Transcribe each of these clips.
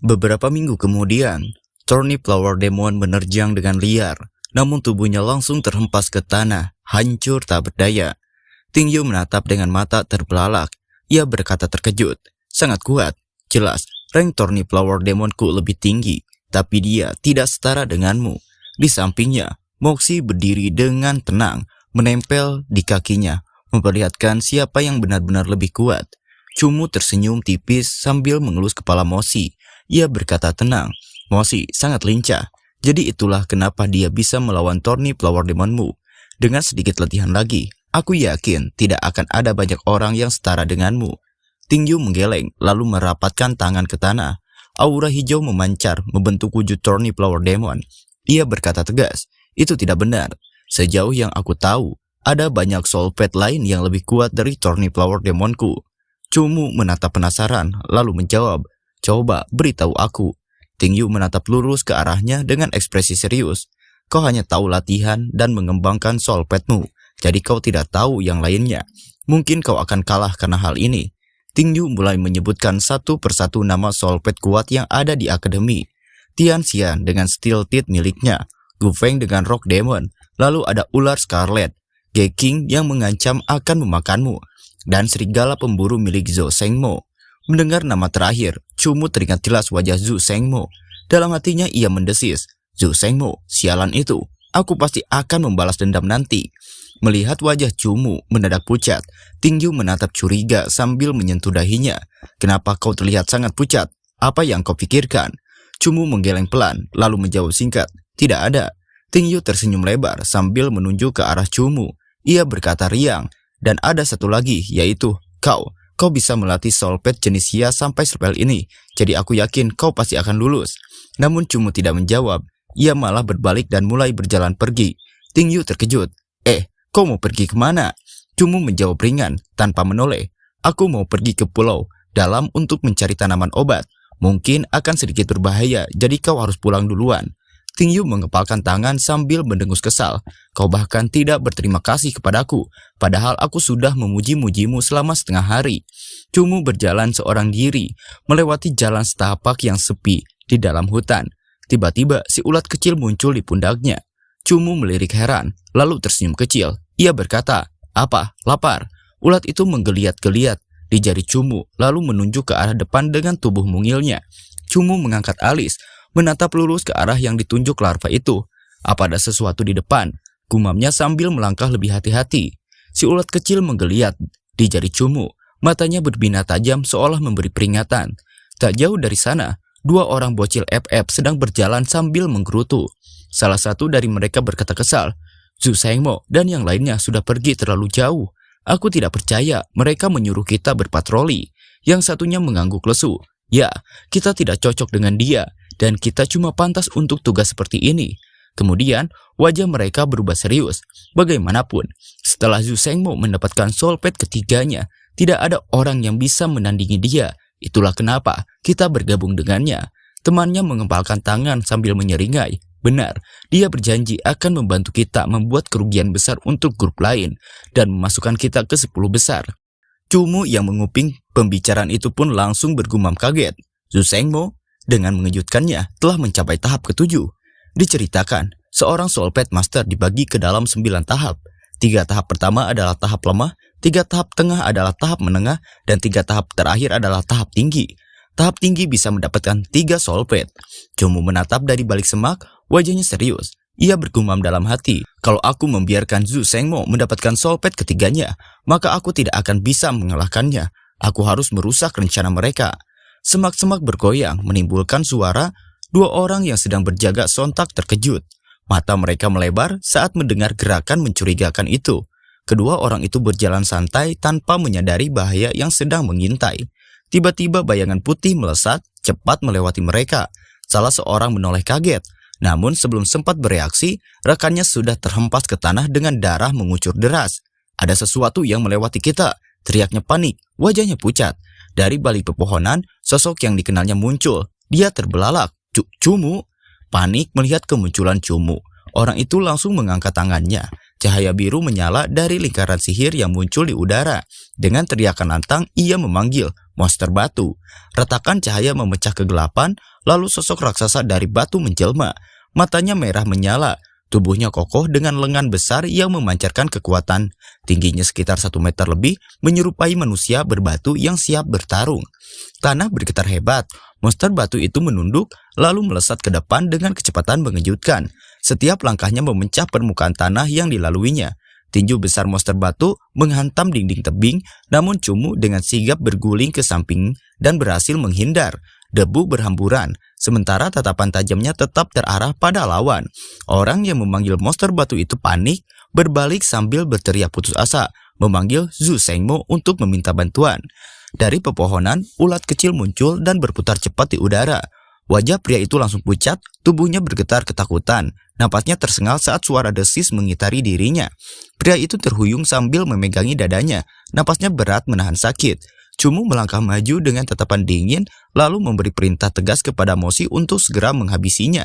Beberapa minggu kemudian, Thorny Flower Demon menerjang dengan liar, namun tubuhnya langsung terhempas ke tanah, hancur tak berdaya. Tingyu menatap dengan mata terbelalak. Ia berkata terkejut, sangat kuat. Jelas, rank Thorny Flower Demonku lebih tinggi, tapi dia tidak setara denganmu. Di sampingnya, Moxie berdiri dengan tenang, menempel di kakinya, memperlihatkan siapa yang benar-benar lebih kuat. Chumu tersenyum tipis sambil mengelus kepala Moxie. Ia berkata tenang, Moxie sangat lincah, jadi itulah kenapa dia bisa melawan Thorny Flower Demonmu. Dengan sedikit latihan lagi, aku yakin tidak akan ada banyak orang yang setara denganmu. Tingyu menggeleng, lalu merapatkan tangan ke tanah. Aura hijau memancar, membentuk wujud Thorny Flower Demon. Ia berkata tegas, itu tidak benar. Sejauh yang aku tahu, ada banyak soul pet lain yang lebih kuat dari Thorny Flower Demonku. Chumu menatap penasaran, lalu menjawab, coba beritahu aku. Tingyu menatap lurus ke arahnya dengan ekspresi serius. Kau hanya tahu latihan dan mengembangkan soul petmu, jadi kau tidak tahu yang lainnya. Mungkin kau akan kalah karena hal ini. Tingyu mulai menyebutkan satu persatu nama soul pet kuat yang ada di akademi. Tianxian dengan Steel Teeth miliknya, Gufeng dengan Rock Demon, lalu ada ular Scarlet, Geking yang mengancam akan memakanmu, dan serigala pemburu milik Zhou Shengmo. Mendengar nama terakhir, Chumu teringat jelas wajah Zhou Shengmo. Dalam hatinya ia mendesis, Zhou Shengmo, sialan itu, aku pasti akan membalas dendam nanti. Melihat wajah Chumu mendadak pucat, Tingyu menatap curiga sambil menyentuh dahinya. Kenapa kau terlihat sangat pucat? Apa yang kau pikirkan? Chumu menggeleng pelan, lalu menjawab singkat, tidak ada. Tingyu tersenyum lebar sambil menunjuk ke arah Chumu. Ia berkata riang, dan ada satu lagi, yaitu kau bisa melatih soul pet jenis hias sampai level ini, jadi aku yakin kau pasti akan lulus. Namun Chumu tidak menjawab, ia malah berbalik dan mulai berjalan pergi. Tingyu terkejut, kau mau pergi kemana? Chumu menjawab ringan, tanpa menoleh, aku mau pergi ke pulau dalam untuk mencari tanaman obat. Mungkin akan sedikit berbahaya, jadi kau harus pulang duluan. Tingyu mengepalkan tangan sambil mendengus kesal. Kau bahkan tidak berterima kasih kepadaku, padahal aku sudah memuji-mujimu selama setengah hari. Chumu berjalan seorang diri, melewati jalan setapak yang sepi di dalam hutan. Tiba-tiba si ulat kecil muncul di pundaknya. Chumu melirik heran, lalu tersenyum kecil. Ia berkata, apa, lapar? Ulat itu menggeliat-geliat di jari Chumu, lalu menunjuk ke arah depan dengan tubuh mungilnya. Chumu mengangkat alis, menatap lurus ke arah yang ditunjuk larva itu. Apa ada sesuatu di depan? Gumamnya sambil melangkah lebih hati-hati. Si ulat kecil menggeliat di jari Chumu, matanya berbina tajam seolah memberi peringatan. Tak jauh dari sana, dua orang bocil FF sedang berjalan sambil menggerutu. Salah satu dari mereka berkata kesal, Zhou Shengmo dan yang lainnya sudah pergi terlalu jauh. Aku tidak percaya mereka menyuruh kita berpatroli. Yang satunya mengangguk lesu. Ya, kita tidak cocok dengan dia, dan kita cuma pantas untuk tugas seperti ini. Kemudian, wajah mereka berubah serius. Bagaimanapun, setelah Zhou Shengmo mendapatkan soul pet ketiganya, tidak ada orang yang bisa menandingi dia. Itulah kenapa kita bergabung dengannya. Temannya mengepalkan tangan sambil menyeringai. Benar, dia berjanji akan membantu kita membuat kerugian besar untuk grup lain dan memasukkan kita ke 10 besar. Chumu yang menguping pembicaraan itu pun langsung bergumam kaget. Zhou Shengmo dengan mengejutkannya telah mencapai tahap ke-7. Diceritakan, seorang soul pet master dibagi ke dalam 9 tahap. 3 tahap pertama adalah tahap lemah, 3 tahap tengah adalah tahap menengah, dan 3 tahap terakhir adalah tahap tinggi. Tahap tinggi bisa mendapatkan 3 soul pet. Chumu menatap dari balik semak, wajahnya serius. Ia bergumam dalam hati, kalau aku membiarkan Zhou Shengmo mendapatkan soul pet ketiganya, maka aku tidak akan bisa mengalahkannya. Aku harus merusak rencana mereka. Semak-semak bergoyang menimbulkan suara. Dua orang yang sedang berjaga sontak terkejut. Mata mereka melebar saat mendengar gerakan mencurigakan itu. Kedua orang itu berjalan santai tanpa menyadari bahaya yang sedang mengintai. Tiba-tiba bayangan putih melesat cepat melewati mereka. Salah seorang menoleh kaget. Namun sebelum sempat bereaksi, rekannya sudah terhempas ke tanah dengan darah mengucur deras. Ada sesuatu yang melewati kita, teriaknya panik, wajahnya pucat. Dari balik pepohonan, sosok yang dikenalnya muncul. Dia terbelalak. Chumu. Panik melihat kemunculan Chumu. Orang itu langsung mengangkat tangannya. Cahaya biru menyala dari lingkaran sihir yang muncul di udara. Dengan teriakan lantang, ia memanggil, monster batu. Retakan cahaya memecah kegelapan, lalu sosok raksasa dari batu menjelma. Matanya merah menyala, tubuhnya kokoh dengan lengan besar yang memancarkan kekuatan. Tingginya sekitar 1 meter lebih, menyerupai manusia berbatu yang siap bertarung. Tanah bergetar hebat, monster batu itu menunduk, lalu melesat ke depan dengan kecepatan mengejutkan. Setiap langkahnya memecah permukaan tanah yang dilaluinya. Tinju besar monster batu menghantam dinding tebing, namun Cumu dengan sigap berguling ke samping dan berhasil menghindar. Debu berhamburan, sementara tatapan tajamnya tetap terarah pada lawan. Orang yang memanggil monster batu itu panik, berbalik sambil berteriak putus asa, memanggil Zhu Shengmo untuk meminta bantuan. Dari pepohonan, ulat kecil muncul dan berputar cepat di udara. Wajah pria itu langsung pucat, tubuhnya bergetar ketakutan. Napasnya tersengal saat suara desis mengitari dirinya. Pria itu terhuyung sambil memegangi dadanya. Napasnya berat menahan sakit. Cumu melangkah maju dengan tatapan dingin, lalu memberi perintah tegas kepada Moshi untuk segera menghabisinya.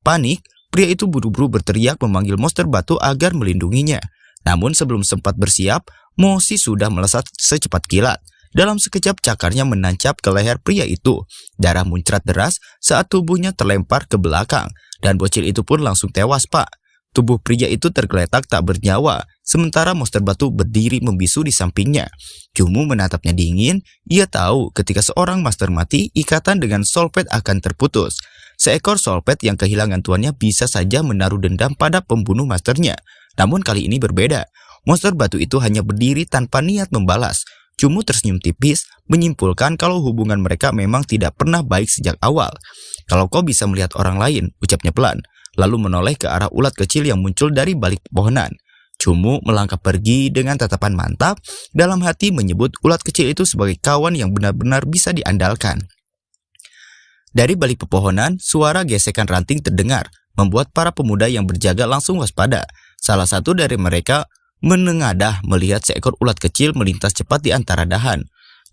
Panik, pria itu buru-buru berteriak memanggil monster batu agar melindunginya. Namun sebelum sempat bersiap, Moshi sudah melesat secepat kilat. Dalam sekejap cakarnya menancap ke leher pria itu. Darah muncrat deras saat tubuhnya terlempar ke belakang. Dan bocil itu pun langsung tewas, Pak. Tubuh pria itu tergeletak tak bernyawa, sementara monster batu berdiri membisu di sampingnya. Cumu menatapnya dingin. Ia tahu ketika seorang master mati, ikatan dengan Solpet akan terputus. Seekor Solpet yang kehilangan tuannya bisa saja menaruh dendam pada pembunuh masternya. Namun kali ini berbeda. Monster batu itu hanya berdiri tanpa niat membalas. Cumu tersenyum tipis, menyimpulkan kalau hubungan mereka memang tidak pernah baik sejak awal. Kalau kau bisa melihat orang lain, ucapnya pelan, lalu menoleh ke arah ulat kecil yang muncul dari balik pepohonan. Cumu melangkah pergi dengan tatapan mantap, dalam hati menyebut ulat kecil itu sebagai kawan yang benar-benar bisa diandalkan. Dari balik pepohonan, suara gesekan ranting terdengar, membuat para pemuda yang berjaga langsung waspada. Salah satu dari mereka menengadah melihat seekor ulat kecil melintas cepat di antara dahan.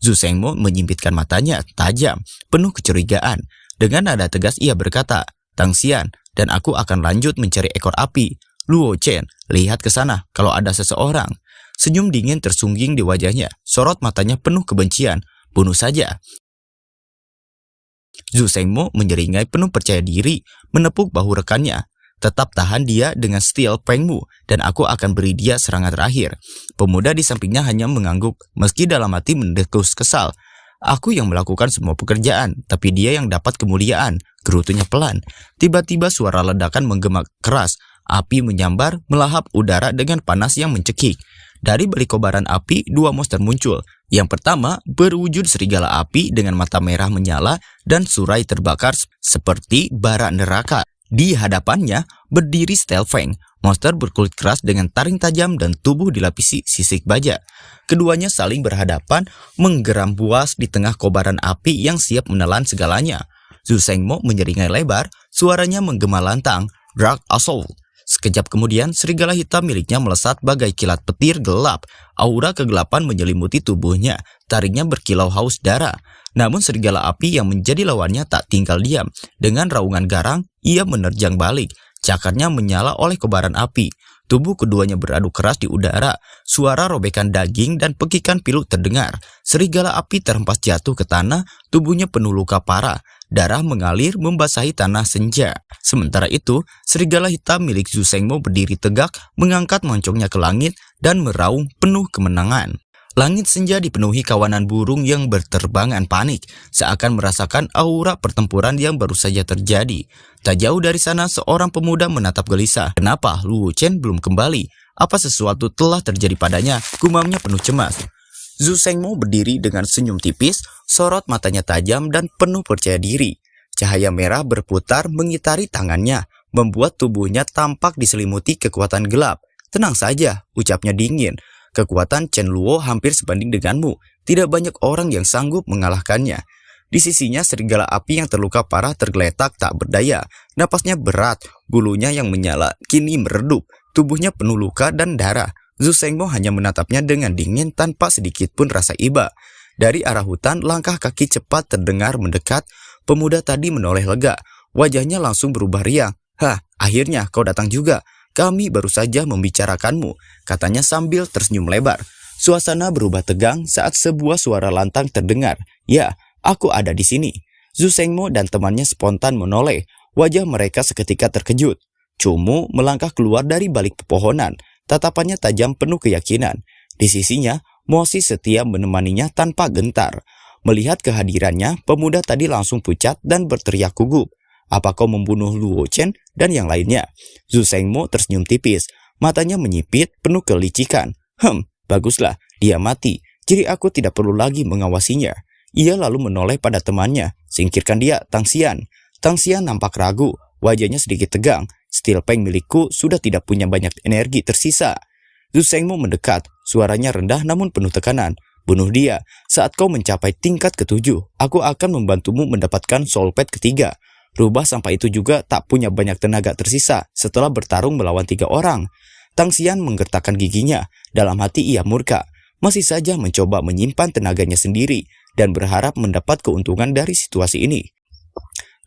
Zhu Shengmo menyimpitkan matanya tajam, penuh kecurigaan. Dengan nada tegas ia berkata, "Tang Xian, dan aku akan lanjut mencari ekor api. Luo Chen, lihat ke sana kalau ada seseorang." Senyum dingin tersungging di wajahnya, sorot matanya penuh kebencian. "Bunuh saja." Zhu Shengmo menyeringai penuh percaya diri, menepuk bahu rekannya. "Tetap tahan dia dengan steel Pengmu, dan aku akan beri dia serangan terakhir." Pemuda di sampingnya hanya mengangguk, meski dalam hati mendekus kesal. "Aku yang melakukan semua pekerjaan, tapi dia yang dapat kemuliaan," gerutunya pelan. Tiba-tiba suara ledakan menggema keras. Api menyambar, melahap udara dengan panas yang mencekik. Dari balik kobaran api, 2 monster muncul. Yang pertama berwujud serigala api dengan mata merah menyala dan surai terbakar seperti bara neraka. Di hadapannya berdiri Stelfeng, monster berkulit keras dengan taring tajam dan tubuh dilapisi sisik baja. Keduanya saling berhadapan, menggeram buas di tengah kobaran api yang siap menelan segalanya. Zhu Shengmo menyeringai lebar, suaranya menggema lantang, "Dark Assault." Sekejap kemudian, serigala hitam miliknya melesat bagai kilat petir gelap. Aura kegelapan menyelimuti tubuhnya, taringnya berkilau haus darah. Namun serigala api yang menjadi lawannya tak tinggal diam. Dengan raungan garang, ia menerjang balik. Cakarnya menyala oleh kobaran api. Tubuh keduanya beradu keras di udara. Suara robekan daging dan pekikan pilu terdengar. Serigala api terhempas jatuh ke tanah, tubuhnya penuh luka parah. Darah mengalir membasahi tanah senja. Sementara itu, serigala hitam milik Zhu Shengmo berdiri tegak, mengangkat moncongnya ke langit dan meraung penuh kemenangan. Langit senja dipenuhi kawanan burung yang berterbangan panik, seakan merasakan aura pertempuran yang baru saja terjadi. Tak jauh dari sana, seorang pemuda menatap gelisah. Kenapa Luo Chen belum kembali? Apa sesuatu telah terjadi padanya? Gumamnya penuh cemas. Zhu Shengmo berdiri dengan senyum tipis, sorot matanya tajam dan penuh percaya diri. Cahaya merah berputar mengitari tangannya, membuat tubuhnya tampak diselimuti kekuatan gelap. "Tenang saja," ucapnya dingin. "Kekuatan Chen Luo hampir sebanding denganmu. Tidak banyak orang yang sanggup mengalahkannya." Di sisinya serigala api yang terluka parah tergeletak tak berdaya. Napasnya berat, bulunya yang menyala kini meredup. Tubuhnya penuh luka dan darah. Zhu Shengmo hanya menatapnya dengan dingin tanpa sedikit pun rasa iba. Dari arah hutan, langkah kaki cepat terdengar mendekat. Pemuda tadi menoleh lega. Wajahnya langsung berubah riang. "Hah, akhirnya kau datang juga. Kami baru saja membicarakanmu," katanya sambil tersenyum lebar. Suasana berubah tegang saat sebuah suara lantang terdengar. "Ya, aku ada di sini." Zhu Shengmo dan temannya spontan menoleh. Wajah mereka seketika terkejut. Cumu melangkah keluar dari balik pepohonan. Tatapannya tajam penuh keyakinan. Di sisinya, Mosi setia menemaninya tanpa gentar. Melihat kehadirannya, pemuda tadi langsung pucat dan berteriak gugup. "Apa kau membunuh Luo Chen dan yang lainnya?" Zhu Shengmo tersenyum tipis. Matanya menyipit penuh kelicikan. Baguslah, dia mati. Jadi aku tidak perlu lagi mengawasinya." Ia lalu menoleh pada temannya. "Singkirkan dia, Tang Xian." Tang Xian nampak ragu. Wajahnya sedikit tegang. "Steel Peng milikku sudah tidak punya banyak energi tersisa." Zhu Shengmo mendekat. Suaranya rendah namun penuh tekanan. "Bunuh dia. Saat kau mencapai tingkat ke-7, aku akan membantumu mendapatkan soul pad ketiga. Rubah sampai itu juga tak punya banyak tenaga tersisa setelah bertarung melawan 3 orang. Tang Xian menggertakkan giginya. Dalam hati ia murka. Masih saja mencoba menyimpan tenaganya sendiri dan berharap mendapat keuntungan dari situasi ini.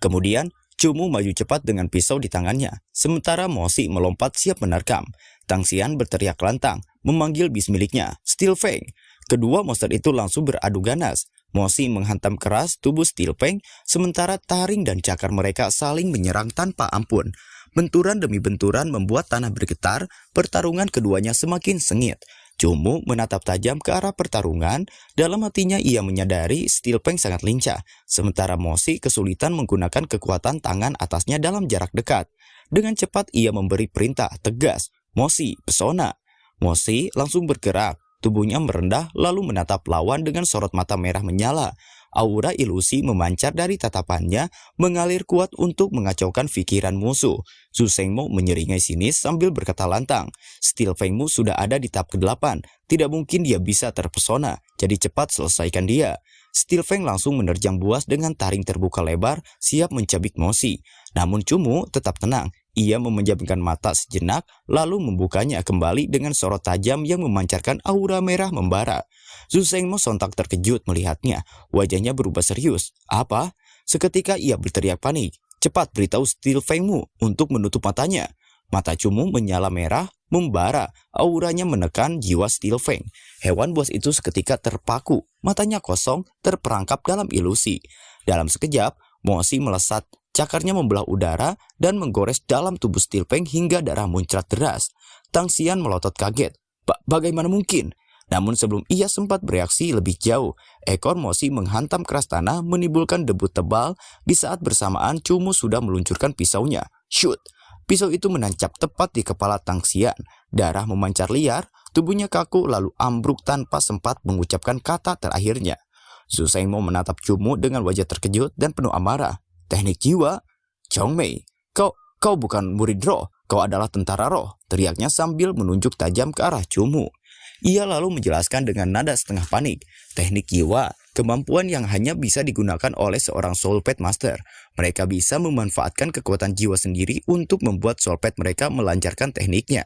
Kemudian, Cumu maju cepat dengan pisau di tangannya, sementara Mosi melompat siap menerkam. Tang Xian berteriak lantang, memanggil bis miliknya, Steel Feng. Kedua monster itu langsung beradu ganas. Mosi menghantam keras tubuh Steel Feng, sementara taring dan cakar mereka saling menyerang tanpa ampun. Benturan demi benturan membuat tanah bergetar, pertarungan keduanya semakin sengit. Cumu menatap tajam ke arah pertarungan. Dalam hatinya ia menyadari Steel Feng sangat lincah, sementara Mosi kesulitan menggunakan kekuatan tangan atasnya dalam jarak dekat. Dengan cepat ia memberi perintah tegas, "Mosi, pesona." Mosi langsung bergerak, tubuhnya merendah lalu menatap lawan dengan sorot mata merah menyala. Aura ilusi memancar dari tatapannya, mengalir kuat untuk mengacaukan pikiran musuh. Zhu Shengmo menyeringai sinis sambil berkata lantang, "Steel Fengmu sudah ada di tahap ke-8. Tidak mungkin dia bisa terpesona, jadi cepat selesaikan dia." Steel Feng langsung menerjang buas dengan taring terbuka lebar, siap mencabik Mosi. Namun Cumu tetap tenang. Ia memejamkan mata sejenak, lalu membukanya kembali dengan sorot tajam yang memancarkan aura merah membara. Zhu Shengmo sontak terkejut melihatnya. Wajahnya berubah serius. "Apa?" Seketika ia berteriak panik. "Cepat beritahu Steel Fengmu untuk menutup matanya." Mata Cumu menyala merah, membara. Auranya menekan jiwa Steel Feng. Hewan buas itu seketika terpaku. Matanya kosong, terperangkap dalam ilusi. Dalam sekejap, Mosi melesat. Cakarnya membelah udara dan menggores dalam tubuh Steel Feng hingga darah muncrat deras. Tang Xian melotot kaget. Bagaimana mungkin?" Namun sebelum ia sempat bereaksi lebih jauh, ekor Mosi menghantam keras tanah menimbulkan debu tebal. Di saat bersamaan Cumu sudah meluncurkan pisaunya. Shoot! Pisau itu menancap tepat di kepala Tang Xian. Darah memancar liar, tubuhnya kaku lalu ambruk tanpa sempat mengucapkan kata terakhirnya. Zhu Shengmo menatap Cumu dengan wajah terkejut dan penuh amarah. "Teknik jiwa? Chongmei, kau bukan murid roh, kau adalah tentara roh," teriaknya sambil menunjuk tajam ke arah Cumu. Ia lalu menjelaskan dengan nada setengah panik. "Teknik jiwa, kemampuan yang hanya bisa digunakan oleh seorang Soul Pad Master. Mereka bisa memanfaatkan kekuatan jiwa sendiri untuk membuat Soul Pad mereka melancarkan tekniknya."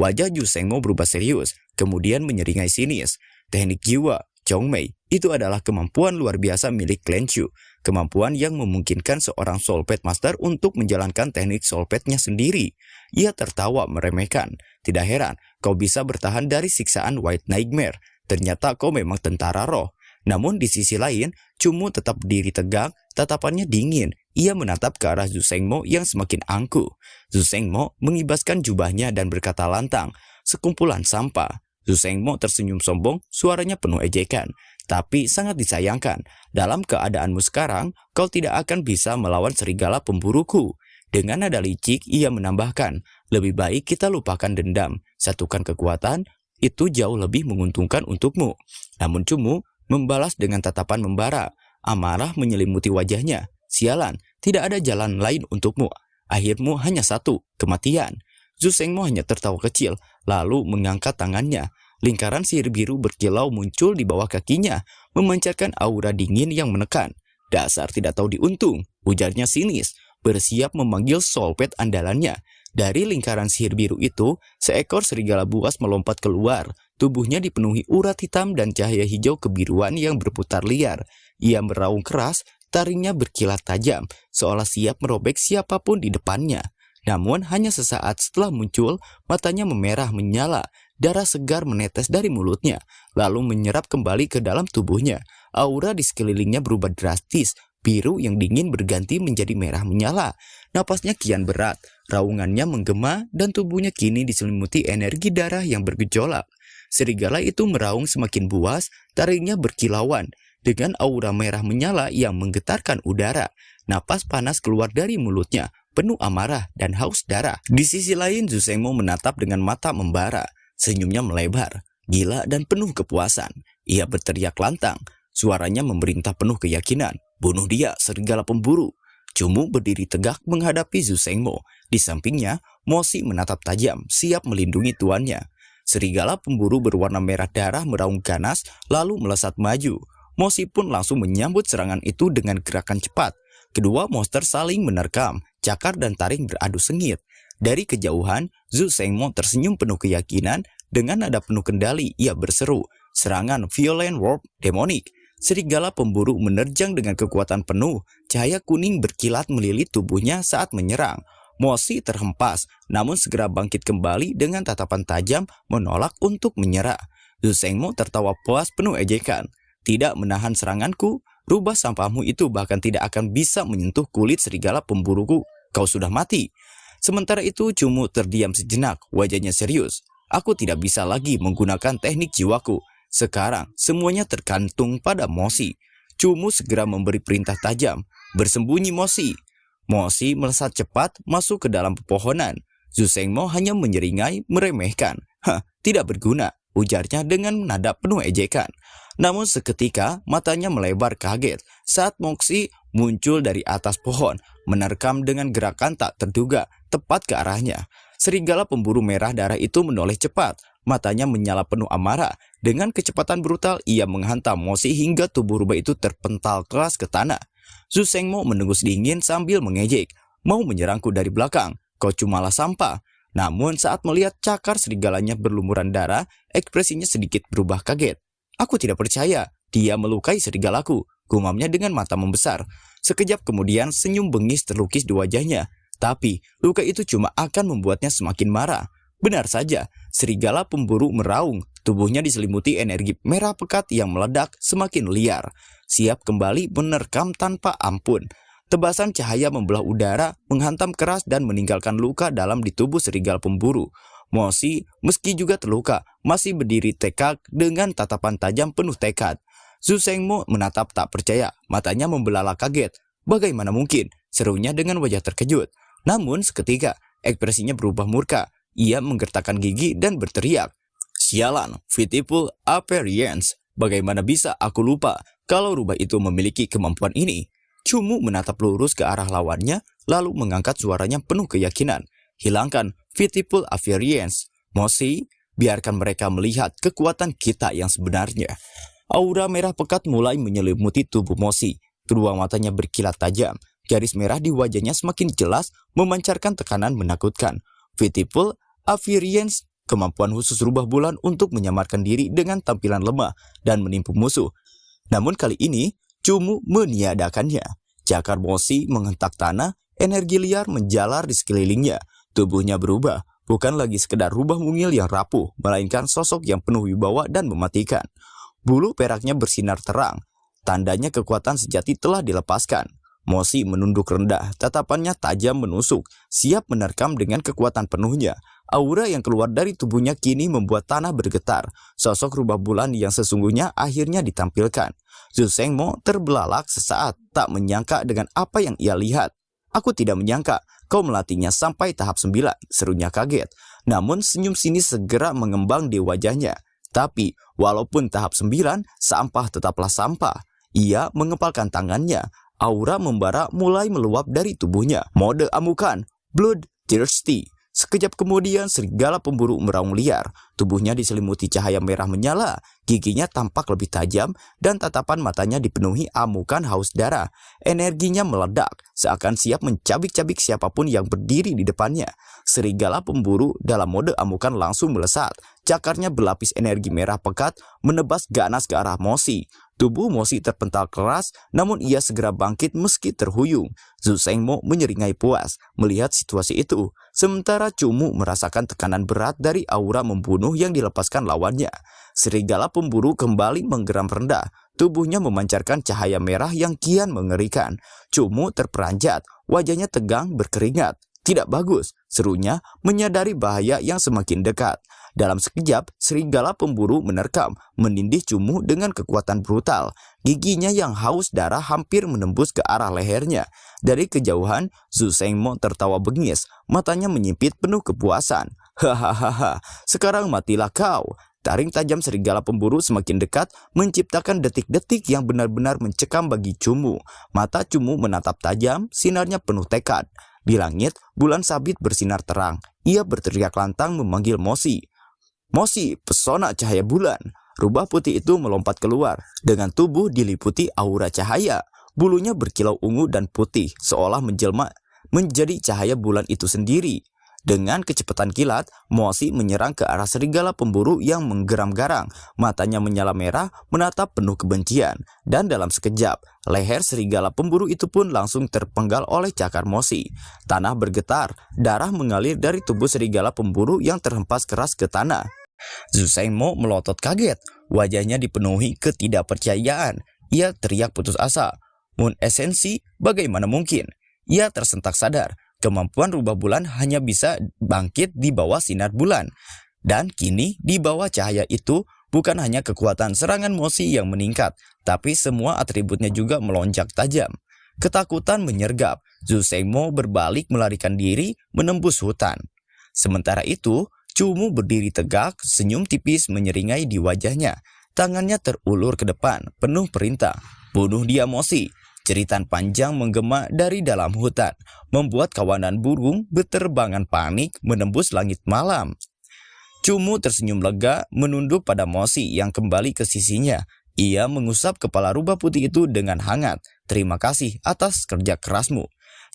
Wajah Zhu Shengmo berubah serius, kemudian menyeringai sinis. "Teknik jiwa, Chongmei, itu adalah kemampuan luar biasa milik Clan Chu. Kemampuan yang memungkinkan seorang Soul Pad Master untuk menjalankan teknik Soul Pad-nya sendiri." Ia tertawa meremehkan. "Tidak heran kau bisa bertahan dari siksaan White Nightmare. Ternyata kau memang tentara roh." Namun di sisi lain, Cumu tetap berdiri tegak, tatapannya dingin. Ia menatap ke arah Zhu Shengmo yang semakin angkuh. Zhu Shengmo mengibaskan jubahnya dan berkata lantang, "Sekumpulan sampah." Zhu Shengmo tersenyum sombong, suaranya penuh ejekan. "Tapi sangat disayangkan, dalam keadaanmu sekarang, kau tidak akan bisa melawan serigala pemburuku." Dengan nada licik, ia menambahkan, "Lebih baik kita lupakan dendam, satukan kekuatan, itu jauh lebih menguntungkan untukmu." Namun Cumu membalas dengan tatapan membara. Amarah menyelimuti wajahnya. "Sialan, tidak ada jalan lain untukmu. Akhirmu hanya satu, kematian." Zhu Shengmo hanya tertawa kecil, lalu mengangkat tangannya. Lingkaran sihir biru berkilau muncul di bawah kakinya, memancarkan aura dingin yang menekan. "Dasar tidak tahu diuntung," ujarnya sinis, bersiap memanggil Soul Pad andalannya. Dari lingkaran sihir biru itu, seekor serigala buas melompat keluar. Tubuhnya dipenuhi urat hitam dan cahaya hijau kebiruan yang berputar liar. Ia meraung keras, taringnya berkilat tajam, seolah siap merobek siapapun di depannya. Namun hanya sesaat setelah muncul, matanya memerah menyala. darah segar menetes dari mulutnya, lalu menyerap kembali ke dalam tubuhnya. Aura di sekelilingnya berubah drastis, biru yang dingin berganti menjadi merah menyala. Napasnya kian berat, raungannya menggema, dan tubuhnya kini diselimuti energi darah yang bergejolak. Serigala itu meraung semakin buas, taringnya berkilauan, dengan aura merah menyala yang menggetarkan udara. Napas panas keluar dari mulutnya, penuh amarah dan haus darah. Di sisi lain, Zhu Shengmo menatap dengan mata membara. Senyumnya melebar, gila dan penuh kepuasan. Ia berteriak lantang, suaranya memerintah penuh keyakinan. Bunuh dia, serigala pemburu. Cumu berdiri tegak menghadapi Zhu Shengmo. Di sampingnya, Mosi menatap tajam, siap melindungi tuannya. Serigala pemburu berwarna merah darah meraung ganas, lalu melesat maju. Mosi pun langsung menyambut serangan itu dengan gerakan cepat. Kedua monster saling menerkam, cakar dan taring beradu sengit. Dari kejauhan, Zhu Shengmo tersenyum penuh keyakinan. Dengan nada penuh kendali, ia berseru, "Serangan Violent Warp Demonic." Serigala pemburu menerjang dengan kekuatan penuh. Cahaya kuning berkilat melilit tubuhnya saat menyerang. Mosi terhempas, namun segera bangkit kembali dengan tatapan tajam menolak untuk menyerah. Zhu Shengmo tertawa puas penuh ejekan. "Tidak menahan seranganku, rubah sampahmu itu bahkan tidak akan bisa menyentuh kulit serigala pemburuku. Kau sudah mati." Sementara itu, Cumu terdiam sejenak, wajahnya serius. "Aku tidak bisa lagi menggunakan teknik jiwaku. Sekarang, semuanya tergantung pada Mosi." Cumu segera memberi perintah tajam, "Bersembunyi, Mosi." Mosi melesat cepat masuk ke dalam pepohonan. Zhu Shengmo hanya menyeringai, meremehkan. "Hah, tidak berguna," ujarnya dengan nada penuh ejekan. Namun seketika matanya melebar kaget saat Mosi muncul dari atas pohon, menerkam dengan gerakan tak terduga tepat ke arahnya. Serigala pemburu merah darah itu menoleh cepat, matanya menyala penuh amarah. Dengan kecepatan brutal ia menghantam Mosi hingga tubuh rubah itu terpental keras ke tanah. Zhu Shengmo menengus dingin sambil mengejek, "Mau menyerangku dari belakang? Kau cumalah sampah." Namun saat melihat cakar serigalanya berlumuran darah, ekspresinya sedikit berubah kaget. "Aku tidak percaya, dia melukai serigalaku," gumamnya dengan mata membesar. Sekejap kemudian senyum bengis terlukis di wajahnya. Tapi luka itu cuma akan membuatnya semakin marah. Benar saja, serigala pemburu meraung, tubuhnya diselimuti energi merah pekat yang meledak semakin liar, siap kembali menerkam tanpa ampun. Tebasan cahaya membelah udara, menghantam keras dan meninggalkan luka dalam di tubuh serigala pemburu. Mosi, meski juga terluka, masih berdiri tegak dengan tatapan tajam penuh tekad. Zhu Shengmo menatap tak percaya, matanya membelalak kaget. "Bagaimana mungkin?" serunya dengan wajah terkejut. Namun seketika, ekspresinya berubah murka. Ia menggertakkan gigi dan berteriak, "Sialan, Pitiful Appearance. Bagaimana bisa aku lupa kalau rubah itu memiliki kemampuan ini?" Cumu menatap lurus ke arah lawannya, lalu mengangkat suaranya penuh keyakinan. "Hilangkan Pitiful Appearance. Mosi, biarkan mereka melihat kekuatan kita yang sebenarnya." Aura merah pekat mulai menyelimuti tubuh Mosi. Kedua matanya berkilat tajam. Garis merah di wajahnya semakin jelas, memancarkan tekanan menakutkan. Pitiful Appearance, kemampuan khusus rubah bulan untuk menyamarkan diri dengan tampilan lemah dan menipu musuh. Namun kali ini, Cumu meniadakannya. Cakar Mosi menghentak tanah, energi liar menjalar di sekelilingnya. Tubuhnya berubah, bukan lagi sekedar rubah mungil yang rapuh, melainkan sosok yang penuh wibawa dan mematikan. Bulu peraknya bersinar terang, tandanya kekuatan sejati telah dilepaskan. Mosi menunduk rendah, tatapannya tajam menusuk, siap menerkam dengan kekuatan penuhnya. Aura yang keluar dari tubuhnya kini membuat tanah bergetar. Sosok rubah bulan yang sesungguhnya akhirnya ditampilkan. Zhu Shengmo terbelalak sesaat, tak menyangka dengan apa yang ia lihat. "Aku tidak menyangka kau melatihnya sampai tahap 9, serunya kaget. Namun senyum sinis segera mengembang di wajahnya. Tapi walaupun tahap 9, sampah tetaplah sampah. Ia mengepalkan tangannya. Aura membara mulai meluap dari tubuhnya. Mode amukan, Bloodthirsty. Sekejap kemudian serigala pemburu meraung liar. Tubuhnya diselimuti cahaya merah menyala. Giginya tampak lebih tajam dan tatapan matanya dipenuhi amukan haus darah. Energinya meledak, seakan siap mencabik-cabik siapapun yang berdiri di depannya. Serigala pemburu dalam mode amukan langsung melesat. Cakarnya berlapis energi merah pekat menebas ganas ke arah Mosi. Tubuh Mosi terpental keras, namun ia segera bangkit meski terhuyung. Zhu Shengmo menyeringai puas melihat situasi itu, sementara Cumu merasakan tekanan berat dari aura membunuh yang dilepaskan lawannya. Serigala pemburu kembali menggeram rendah, tubuhnya memancarkan cahaya merah yang kian mengerikan. Cumu terperanjat, wajahnya tegang berkeringat. Tidak bagus, serunya menyadari bahaya yang semakin dekat. Dalam sekejap, serigala pemburu menerkam, menindih Cumu dengan kekuatan brutal. Giginya yang haus darah hampir menembus ke arah lehernya. Dari kejauhan, Zhu Shengmo tertawa bengis, matanya menyipit penuh kepuasan. Hahaha, sekarang matilah kau. Taring tajam serigala pemburu semakin dekat, menciptakan detik-detik yang benar-benar mencekam bagi Cumu. Mata Cumu menatap tajam, sinarnya penuh tekad. Di langit, bulan sabit bersinar terang. Ia berteriak lantang memanggil Mosi. Mosi, pesona cahaya bulan. Rubah putih itu melompat keluar. Dengan tubuh diliputi aura cahaya. Bulunya berkilau ungu dan putih, seolah menjelma menjadi cahaya bulan itu sendiri. Dengan kecepatan kilat, Mosi menyerang ke arah serigala pemburu yang menggeram-garang. Matanya menyala merah, menatap penuh kebencian. Dan dalam sekejap, leher serigala pemburu itu pun langsung terpenggal oleh cakar Mosi. Tanah bergetar, darah mengalir dari tubuh serigala pemburu yang terhempas keras ke tanah. Zhu Shengmo melotot kaget, wajahnya dipenuhi ketidakpercayaan. Ia teriak putus asa. Moon esensi, bagaimana mungkin? Ia tersentak sadar, kemampuan rubah bulan hanya bisa bangkit di bawah sinar bulan. Dan kini di bawah cahaya itu bukan hanya kekuatan serangan Mosi yang meningkat, tapi semua atributnya juga melonjak tajam. Ketakutan menyergap, Zhu Shengmo berbalik melarikan diri menembus hutan. Sementara itu, Cumu berdiri tegak, senyum tipis menyeringai di wajahnya. Tangannya terulur ke depan, penuh perintah. Bunuh dia Mosi. Jeritan panjang menggema dari dalam hutan, membuat kawanan burung berterbangan panik menembus langit malam. Cumu tersenyum lega, menunduk pada Mosi yang kembali ke sisinya. Ia mengusap kepala rubah putih itu dengan hangat. Terima kasih atas kerja kerasmu.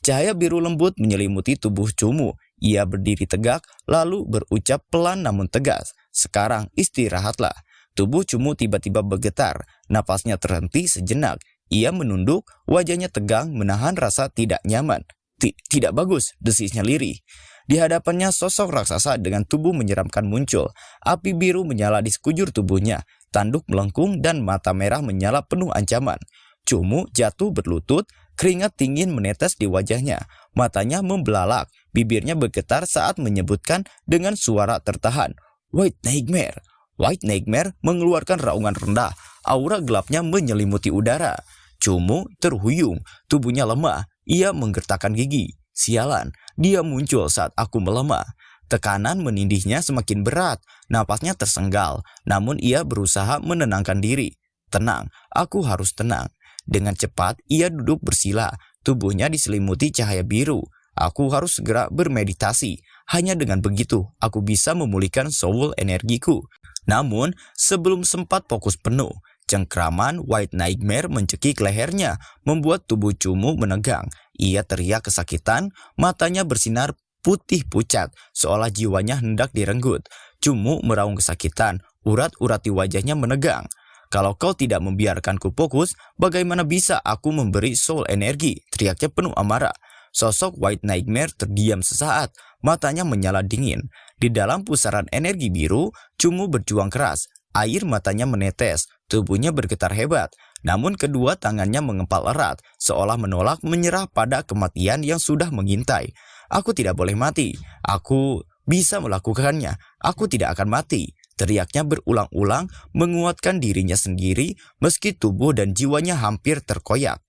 Cahaya biru lembut menyelimuti tubuh Cumu. Ia berdiri tegak, lalu berucap pelan namun tegas. Sekarang istirahatlah. Tubuh Cumu tiba-tiba bergetar, napasnya terhenti sejenak. Ia menunduk, wajahnya tegang menahan rasa tidak nyaman. Tidak bagus, desisnya lirih. Di hadapannya sosok raksasa dengan tubuh menyeramkan muncul. Api biru menyala di sekujur tubuhnya. Tanduk melengkung dan mata merah menyala penuh ancaman. Cumu jatuh berlutut, keringat dingin menetes di wajahnya. Matanya membelalak, bibirnya bergetar saat menyebutkan dengan suara tertahan. White Nightmare. White Nightmare mengeluarkan raungan rendah. Aura gelapnya menyelimuti udara. Cumu terhuyung, tubuhnya lemah. Ia menggertakkan gigi. Sialan, dia muncul saat aku melemah. Tekanan menindihnya semakin berat. Napasnya tersenggal, namun ia berusaha menenangkan diri. Tenang, aku harus tenang. Dengan cepat, ia duduk bersila. Tubuhnya diselimuti cahaya biru. Aku harus segera bermeditasi. Hanya dengan begitu, aku bisa memulihkan soul energiku. Namun, sebelum sempat fokus penuh, cengkraman White Nightmare mencekik lehernya, membuat tubuh Cumu menegang. Ia teriak kesakitan, matanya bersinar putih pucat, seolah jiwanya hendak direnggut. Cumu meraung kesakitan, urat-urat di wajahnya menegang. Kalau kau tidak membiarkanku fokus, bagaimana bisa aku memberi soul energi? Teriaknya penuh amarah. Sosok White Nightmare terdiam sesaat, matanya menyala dingin. Di dalam pusaran energi biru, Cumu berjuang keras. Air matanya menetes, tubuhnya bergetar hebat. Namun kedua tangannya mengepal erat, seolah menolak menyerah pada kematian yang sudah mengintai. Aku tidak boleh mati. Aku bisa melakukannya. Aku tidak akan mati. Teriaknya berulang-ulang, menguatkan dirinya sendiri meski tubuh dan jiwanya hampir terkoyak.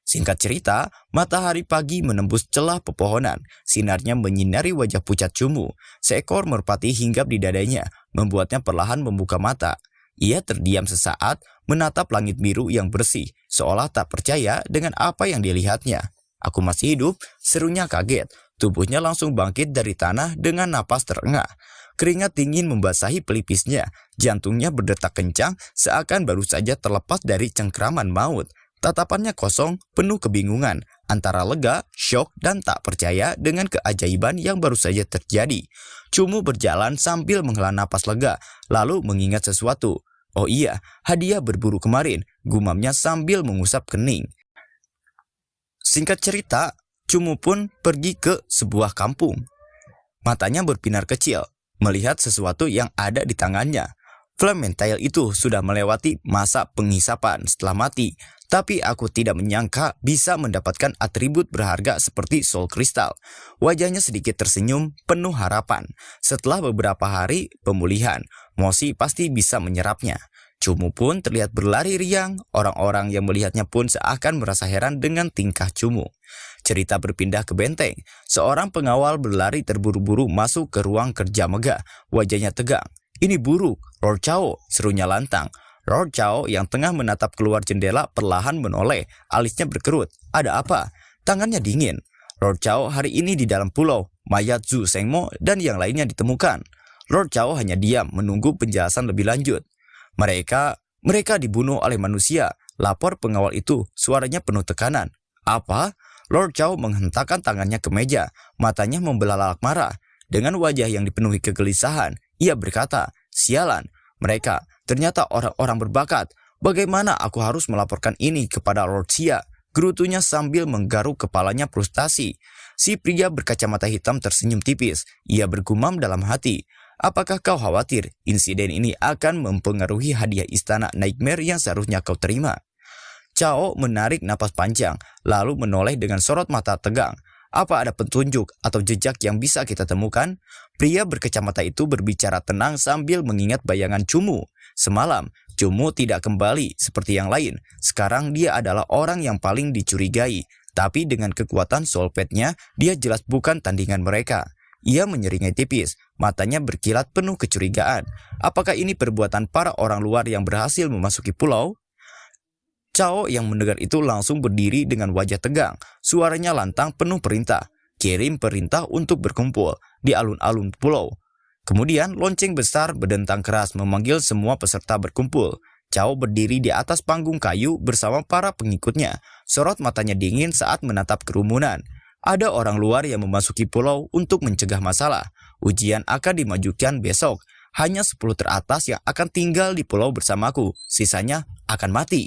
Singkat cerita, matahari pagi menembus celah pepohonan. Sinarnya menyinari wajah pucat Cumu. Seekor merpati hinggap di dadanya, membuatnya perlahan membuka mata. Ia terdiam sesaat, menatap langit biru yang bersih, seolah tak percaya dengan apa yang dilihatnya. Aku masih hidup, serunya kaget. Tubuhnya langsung bangkit dari tanah dengan napas terengah. Keringat dingin membasahi pelipisnya. Jantungnya berdetak kencang, seakan baru saja terlepas dari cengkraman maut. Tatapannya kosong, penuh kebingungan, antara lega, syok, dan tak percaya dengan keajaiban yang baru saja terjadi. Cumu berjalan sambil menghela napas lega, lalu mengingat sesuatu. Oh iya, hadiah berburu kemarin, gumamnya sambil mengusap kening. Singkat cerita, Cumu pun pergi ke sebuah kampung. Matanya berbinar kecil, melihat sesuatu yang ada di tangannya. Flamentail itu sudah melewati masa penghisapan setelah mati, tapi aku tidak menyangka bisa mendapatkan atribut berharga seperti soul crystal. Wajahnya sedikit tersenyum, penuh harapan. Setelah beberapa hari pemulihan, Mosi pasti bisa menyerapnya. Cumu pun terlihat berlari riang, orang-orang yang melihatnya pun seakan merasa heran dengan tingkah Cumu. Cerita berpindah ke benteng, seorang pengawal berlari terburu-buru masuk ke ruang kerja megah, wajahnya tegang. "Ini buruk, Lord Chao," serunya lantang. Lord Chao yang tengah menatap keluar jendela perlahan menoleh, alisnya berkerut. "Ada apa?" Tangannya dingin. "Lord Chao hari ini di dalam pulau, mayat Zhu Sengmo dan yang lainnya ditemukan." Lord Chao hanya diam menunggu penjelasan lebih lanjut. Mereka dibunuh oleh manusia, lapor pengawal itu, suaranya penuh tekanan. "Apa?" Lord Chao menghentakkan tangannya ke meja, matanya membelalak marah. Dengan wajah yang dipenuhi kegelisahan, ia berkata, "Sialan, mereka ternyata orang-orang berbakat. Bagaimana aku harus melaporkan ini kepada Lord Xia?" Gerutunya sambil menggaruk kepalanya frustasi. Si pria berkacamata hitam tersenyum tipis. Ia bergumam dalam hati, "Apakah kau khawatir insiden ini akan mempengaruhi hadiah istana Nightmare yang seharusnya kau terima?" Chao menarik napas panjang, lalu menoleh dengan sorot mata tegang. "Apa ada petunjuk atau jejak yang bisa kita temukan?" Pria berkacamata itu berbicara tenang sambil mengingat bayangan Cumu. Semalam, Cumu tidak kembali seperti yang lain. Sekarang dia adalah orang yang paling dicurigai. Tapi dengan kekuatan soulpad-nya, dia jelas bukan tandingan mereka. Ia menyeringai tipis, matanya berkilat penuh kecurigaan. Apakah ini perbuatan para orang luar yang berhasil memasuki pulau? Chao yang mendengar itu langsung berdiri dengan wajah tegang. Suaranya lantang penuh perintah. "Kirim perintah untuk berkumpul di alun-alun pulau." Kemudian lonceng besar berdentang keras memanggil semua peserta berkumpul. Chao berdiri di atas panggung kayu bersama para pengikutnya. Sorot matanya dingin saat menatap kerumunan. "Ada orang luar yang memasuki pulau untuk mencegah masalah. Ujian akan dimajukan besok. Hanya 10 teratas yang akan tinggal di pulau bersamaku. Sisanya akan mati."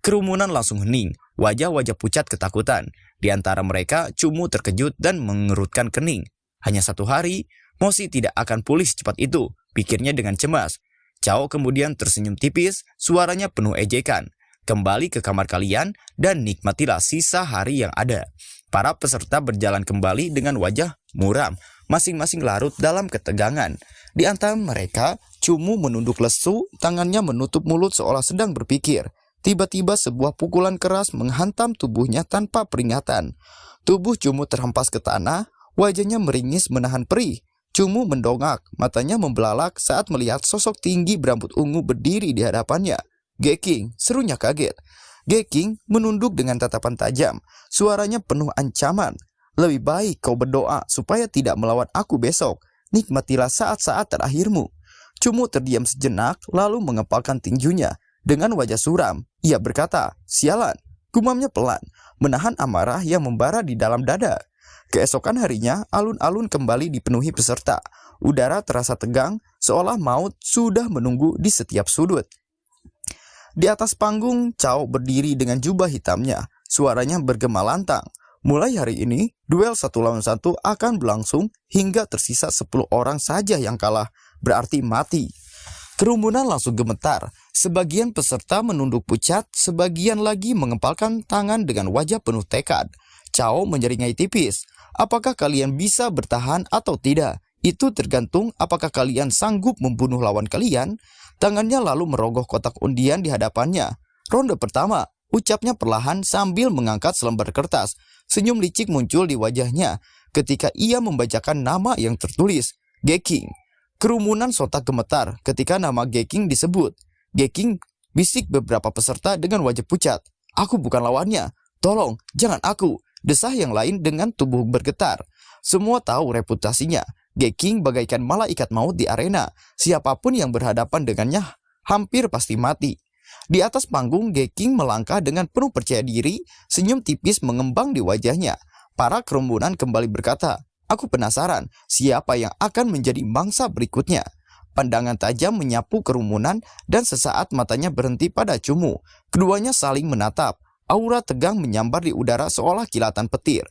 Kerumunan langsung hening, wajah-wajah pucat ketakutan. Di antara mereka, Cumu terkejut dan mengerutkan kening. Hanya 1 hari, Mosi tidak akan pulih secepat itu, pikirnya dengan cemas. Chao kemudian tersenyum tipis, suaranya penuh ejekan. "Kembali ke kamar kalian dan nikmatilah sisa hari yang ada." Para peserta berjalan kembali dengan wajah muram, masing-masing larut dalam ketegangan. Di antara mereka, Cumu menunduk lesu, tangannya menutup mulut seolah sedang berpikir. Tiba-tiba sebuah pukulan keras menghantam tubuhnya tanpa peringatan. Tubuh Cumu terhempas ke tanah, wajahnya meringis menahan perih. Cumu mendongak, matanya membelalak saat melihat sosok tinggi berambut ungu berdiri di hadapannya. "Geking," serunya kaget. Geking menunduk dengan tatapan tajam, suaranya penuh ancaman. "Lebih baik kau berdoa supaya tidak melawan aku besok. Nikmatilah saat-saat terakhirmu." Cumu terdiam sejenak, lalu mengepalkan tinjunya. Dengan wajah suram, ia berkata, "Sialan." Gumamnya pelan, menahan amarah yang membara di dalam dada. Keesokan harinya, alun-alun kembali dipenuhi peserta. Udara terasa tegang, seolah maut sudah menunggu di setiap sudut. Di atas panggung, Chao berdiri dengan jubah hitamnya. Suaranya bergema lantang. "Mulai hari ini, duel 1 lawan 1 akan berlangsung hingga tersisa 10 orang saja yang kalah, berarti mati." Kerumunan langsung gemetar. Sebagian peserta menunduk pucat, sebagian lagi mengepalkan tangan dengan wajah penuh tekad. Chao menyeringai tipis. "Apakah kalian bisa bertahan atau tidak? Itu tergantung apakah kalian sanggup membunuh lawan kalian." Tangannya lalu merogoh kotak undian di hadapannya. "Ronde pertama," ucapnya perlahan sambil mengangkat selembar kertas. Senyum licik muncul di wajahnya ketika ia membacakan nama yang tertulis, "Geking." Kerumunan sontak gemetar ketika nama Geking disebut. "Geking," bisik beberapa peserta dengan wajah pucat. "Aku bukan lawannya. Tolong, jangan aku." Desah yang lain dengan tubuh bergetar. Semua tahu reputasinya. Geking bagaikan malaikat maut di arena. Siapapun yang berhadapan dengannya hampir pasti mati. Di atas panggung, Geking melangkah dengan penuh percaya diri, senyum tipis mengembang di wajahnya. Para kerumunan kembali berkata, "Aku penasaran siapa yang akan menjadi mangsa berikutnya." Pandangan tajam menyapu kerumunan dan sesaat matanya berhenti pada Cumu. Keduanya saling menatap. Aura tegang menyambar di udara seolah kilatan petir.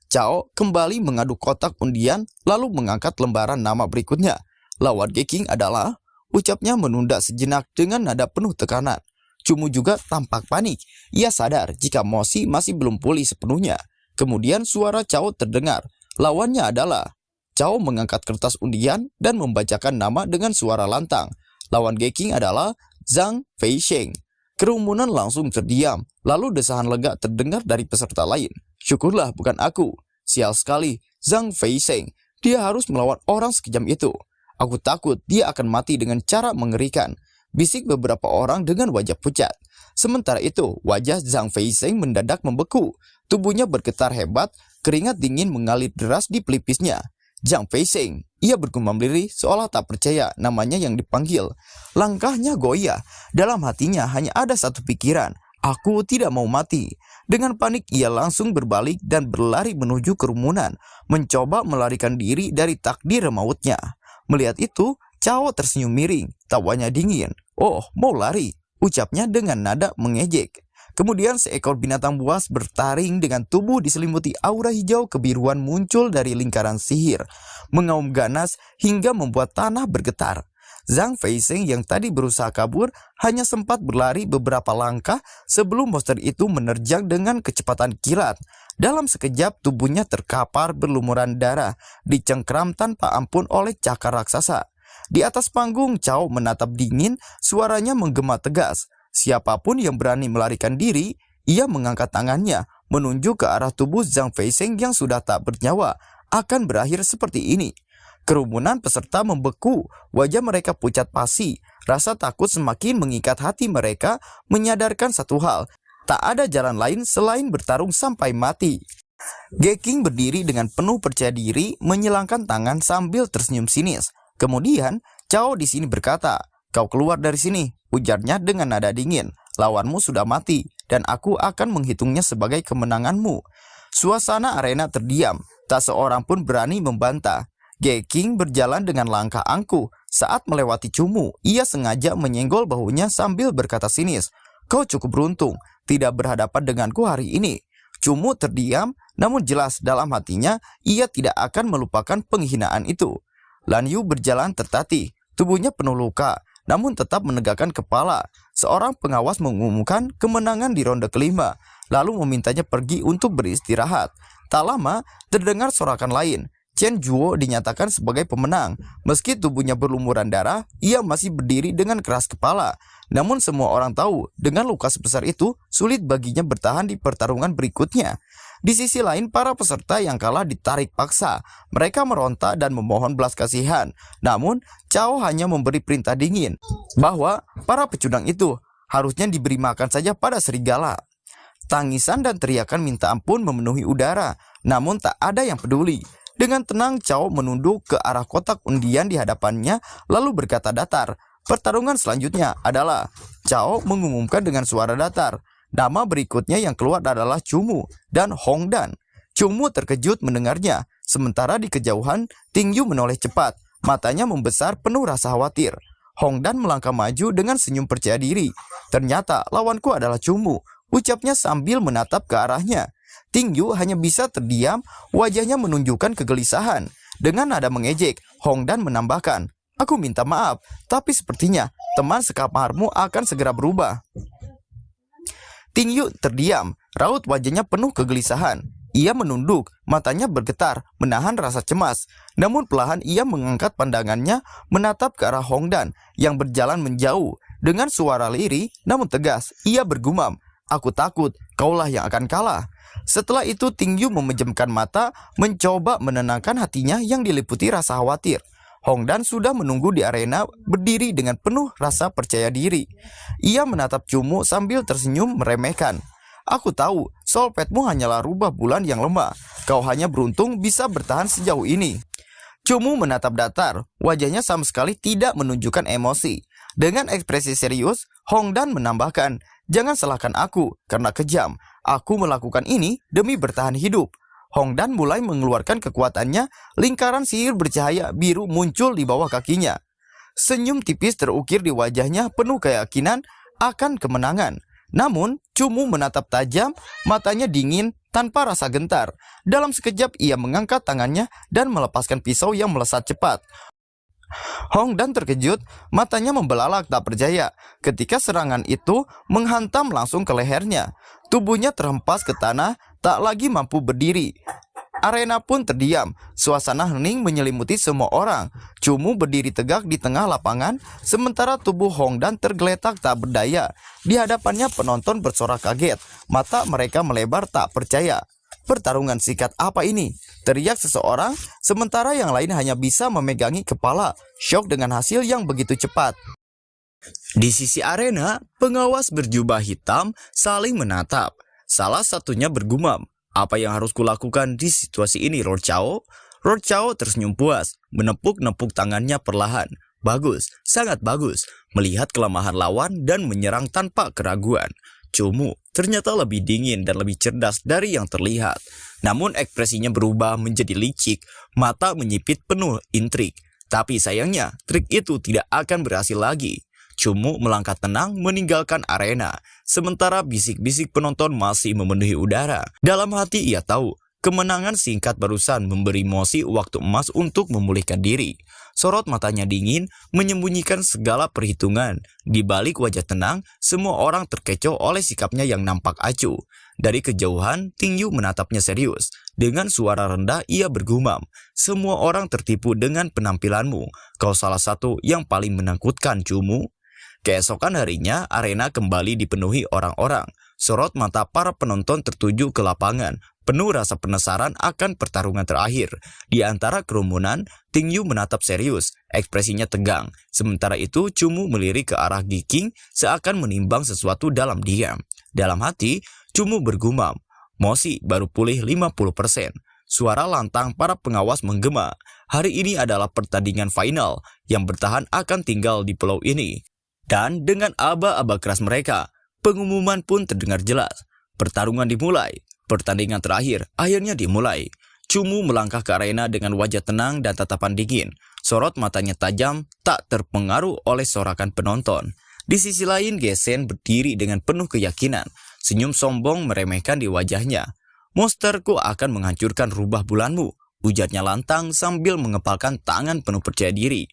Cao kembali mengaduk kotak undian lalu mengangkat lembaran nama berikutnya. Lawan Geking adalah, ucapnya menunda sejenak dengan nada penuh tekanan. Cumu juga tampak panik. Ia sadar jika Moshi masih belum pulih sepenuhnya. Kemudian suara Cao terdengar. Lawannya adalah, Cao mengangkat kertas undian dan membacakan nama dengan suara lantang. Lawan Geking adalah Zhang Feisheng. Kerumunan langsung terdiam, lalu desahan lega terdengar dari peserta lain. Syukurlah bukan aku. Sial sekali, Zhang Feisheng. Dia harus melawan orang sekejam itu. Aku takut dia akan mati dengan cara mengerikan. Bisik beberapa orang dengan wajah pucat. Sementara itu, wajah Zhang Feisheng mendadak membeku. Tubuhnya bergetar hebat, keringat dingin mengalir deras di pelipisnya. Zhang Feisheng, ia bergumam lirih seolah tak percaya namanya yang dipanggil. Langkahnya goyah, dalam hatinya hanya ada satu pikiran, aku tidak mau mati. Dengan panik ia langsung berbalik dan berlari menuju kerumunan, mencoba melarikan diri dari takdir mautnya. Melihat itu, Cao tersenyum miring, tawanya dingin. Oh, mau lari, ucapnya dengan nada mengejek. Kemudian seekor binatang buas bertaring dengan tubuh diselimuti aura hijau kebiruan muncul dari lingkaran sihir, mengaum ganas hingga membuat tanah bergetar. Zhang Feisheng yang tadi berusaha kabur hanya sempat berlari beberapa langkah sebelum monster itu menerjang dengan kecepatan kilat. Dalam sekejap tubuhnya terkapar berlumuran darah, dicengkram tanpa ampun oleh cakar raksasa. Di atas panggung, Cao menatap dingin, suaranya menggema tegas. Siapapun yang berani melarikan diri, ia mengangkat tangannya, menunjuk ke arah tubuh Zhang Feisheng yang sudah tak bernyawa, akan berakhir seperti ini. Kerumunan peserta membeku, wajah mereka pucat pasi, rasa takut semakin mengikat hati mereka, menyadarkan satu hal, tak ada jalan lain selain bertarung sampai mati. Geking berdiri dengan penuh percaya diri, menyilangkan tangan sambil tersenyum sinis. Kemudian, Cao di sini berkata, "Kau keluar dari sini," ujarnya dengan nada dingin. "Lawanmu sudah mati, dan aku akan menghitungnya sebagai kemenanganmu." Suasana arena terdiam, tak seorang pun berani membantah. Geking berjalan dengan langkah angkuh. Saat melewati Cumu, ia sengaja menyenggol bahunya sambil berkata sinis, "Kau cukup beruntung, tidak berhadapan denganku hari ini." Cumu terdiam, namun jelas dalam hatinya, ia tidak akan melupakan penghinaan itu. Lan Yu berjalan tertatih, tubuhnya penuh luka, namun tetap menegakkan kepala. Seorang pengawas mengumumkan kemenangan di ronde kelima, lalu memintanya pergi untuk beristirahat. Tak lama, terdengar sorakan lain. Chen Zhuo dinyatakan sebagai pemenang. Meski tubuhnya berlumuran darah, ia masih berdiri dengan keras kepala. Namun semua orang tahu, dengan luka sebesar itu, sulit baginya bertahan di pertarungan berikutnya. Di sisi lain, para peserta yang kalah ditarik paksa. Mereka meronta dan memohon belas kasihan. Namun, Cao hanya memberi perintah dingin bahwa para pecundang itu harusnya diberi makan saja pada serigala. Tangisan dan teriakan minta ampun memenuhi udara, namun tak ada yang peduli. Dengan tenang, Cao menunduk ke arah kotak undian di hadapannya, lalu berkata datar. Pertarungan selanjutnya adalah, Cao mengumumkan dengan suara datar. Nama berikutnya yang keluar adalah Cumu dan Hongdan. Cumu terkejut mendengarnya, sementara di kejauhan, Tingyu menoleh cepat. Matanya membesar penuh rasa khawatir. Hongdan melangkah maju dengan senyum percaya diri. Ternyata lawanku adalah Cumu, ucapnya sambil menatap ke arahnya. Tingyu hanya bisa terdiam, wajahnya menunjukkan kegelisahan. Dengan nada mengejek, Hongdan menambahkan, "Aku minta maaf, tapi sepertinya teman sekamarmu akan segera berubah." Tingyu terdiam, raut wajahnya penuh kegelisahan. Ia menunduk, matanya bergetar, menahan rasa cemas. Namun perlahan ia mengangkat pandangannya, menatap ke arah Hongdan yang berjalan menjauh. Dengan suara lirih, namun tegas, ia bergumam, "Aku takut, kaulah yang akan kalah." Setelah itu Tingyu memejamkan mata, mencoba menenangkan hatinya yang diliputi rasa khawatir. Hongdan sudah menunggu di arena berdiri dengan penuh rasa percaya diri. Ia menatap Cumu sambil tersenyum meremehkan. "Aku tahu, solpetmu hanyalah rubah bulan yang lemah. Kau hanya beruntung bisa bertahan sejauh ini." Cumu menatap datar, wajahnya sama sekali tidak menunjukkan emosi. Dengan ekspresi serius, Hongdan menambahkan, "Jangan salahkan aku karena kejam. Aku melakukan ini demi bertahan hidup." Hongdan mulai mengeluarkan kekuatannya, lingkaran sihir bercahaya biru muncul di bawah kakinya. Senyum tipis terukir di wajahnya penuh keyakinan akan kemenangan. Namun, Cumu menatap tajam, matanya dingin tanpa rasa gentar. Dalam sekejap ia mengangkat tangannya dan melepaskan pisau yang melesat cepat. Hongdan terkejut, matanya membelalak tak percaya ketika serangan itu menghantam langsung ke lehernya. Tubuhnya terhempas ke tanah, tak lagi mampu berdiri. Arena pun terdiam, suasana hening menyelimuti semua orang. Cumu berdiri tegak di tengah lapangan, sementara tubuh Hongdan tergeletak tak berdaya. Di hadapannya penonton bersorak kaget, mata mereka melebar tak percaya. Pertarungan sikat apa ini? Teriak seseorang, sementara yang lain hanya bisa memegangi kepala, syok dengan hasil yang begitu cepat. Di sisi arena, pengawas berjubah hitam saling menatap. Salah satunya bergumam, apa yang harus kulakukan di situasi ini, Lord Chao? Lord Chao tersenyum puas, menepuk-nepuk tangannya perlahan. Bagus, sangat bagus, melihat kelemahan lawan dan menyerang tanpa keraguan. Cumu ternyata lebih dingin dan lebih cerdas dari yang terlihat. Namun ekspresinya berubah menjadi licik, mata menyipit penuh intrik. Tapi sayangnya, trik itu tidak akan berhasil lagi. Cumu melangkah tenang meninggalkan arena, sementara bisik-bisik penonton masih memenuhi udara. Dalam hati ia tahu, kemenangan singkat barusan memberi Mosi waktu emas untuk memulihkan diri. Sorot matanya dingin, menyembunyikan segala perhitungan. Di balik wajah tenang, semua orang terkecoh oleh sikapnya yang nampak acuh. Dari kejauhan, Ting Yu menatapnya serius. Dengan suara rendah, ia bergumam, "Semua orang tertipu dengan penampilanmu. Kau salah satu yang paling menakutkan, Cumu." Keesokan harinya, arena kembali dipenuhi orang-orang. Sorot mata para penonton tertuju ke lapangan, penuh rasa penasaran akan pertarungan terakhir. Di antara kerumunan, Ting Yu menatap serius, ekspresinya tegang. Sementara itu, Cumu melirik ke arah Giking seakan menimbang sesuatu dalam diam. Dalam hati, Cumu bergumam, "Mosi baru pulih 50%. Suara lantang para pengawas menggema. Hari ini adalah pertandingan final, yang bertahan akan tinggal di pulau ini. Dan dengan aba-aba keras mereka, pengumuman pun terdengar jelas. Pertarungan dimulai. Pertandingan terakhir akhirnya dimulai. Cumu melangkah ke arena dengan wajah tenang dan tatapan dingin. Sorot matanya tajam, tak terpengaruh oleh sorakan penonton. Di sisi lain, Gesen berdiri dengan penuh keyakinan. Senyum sombong meremehkan di wajahnya. "Monsterku akan menghancurkan rubah bulanmu," ujarnya lantang sambil mengepalkan tangan penuh percaya diri.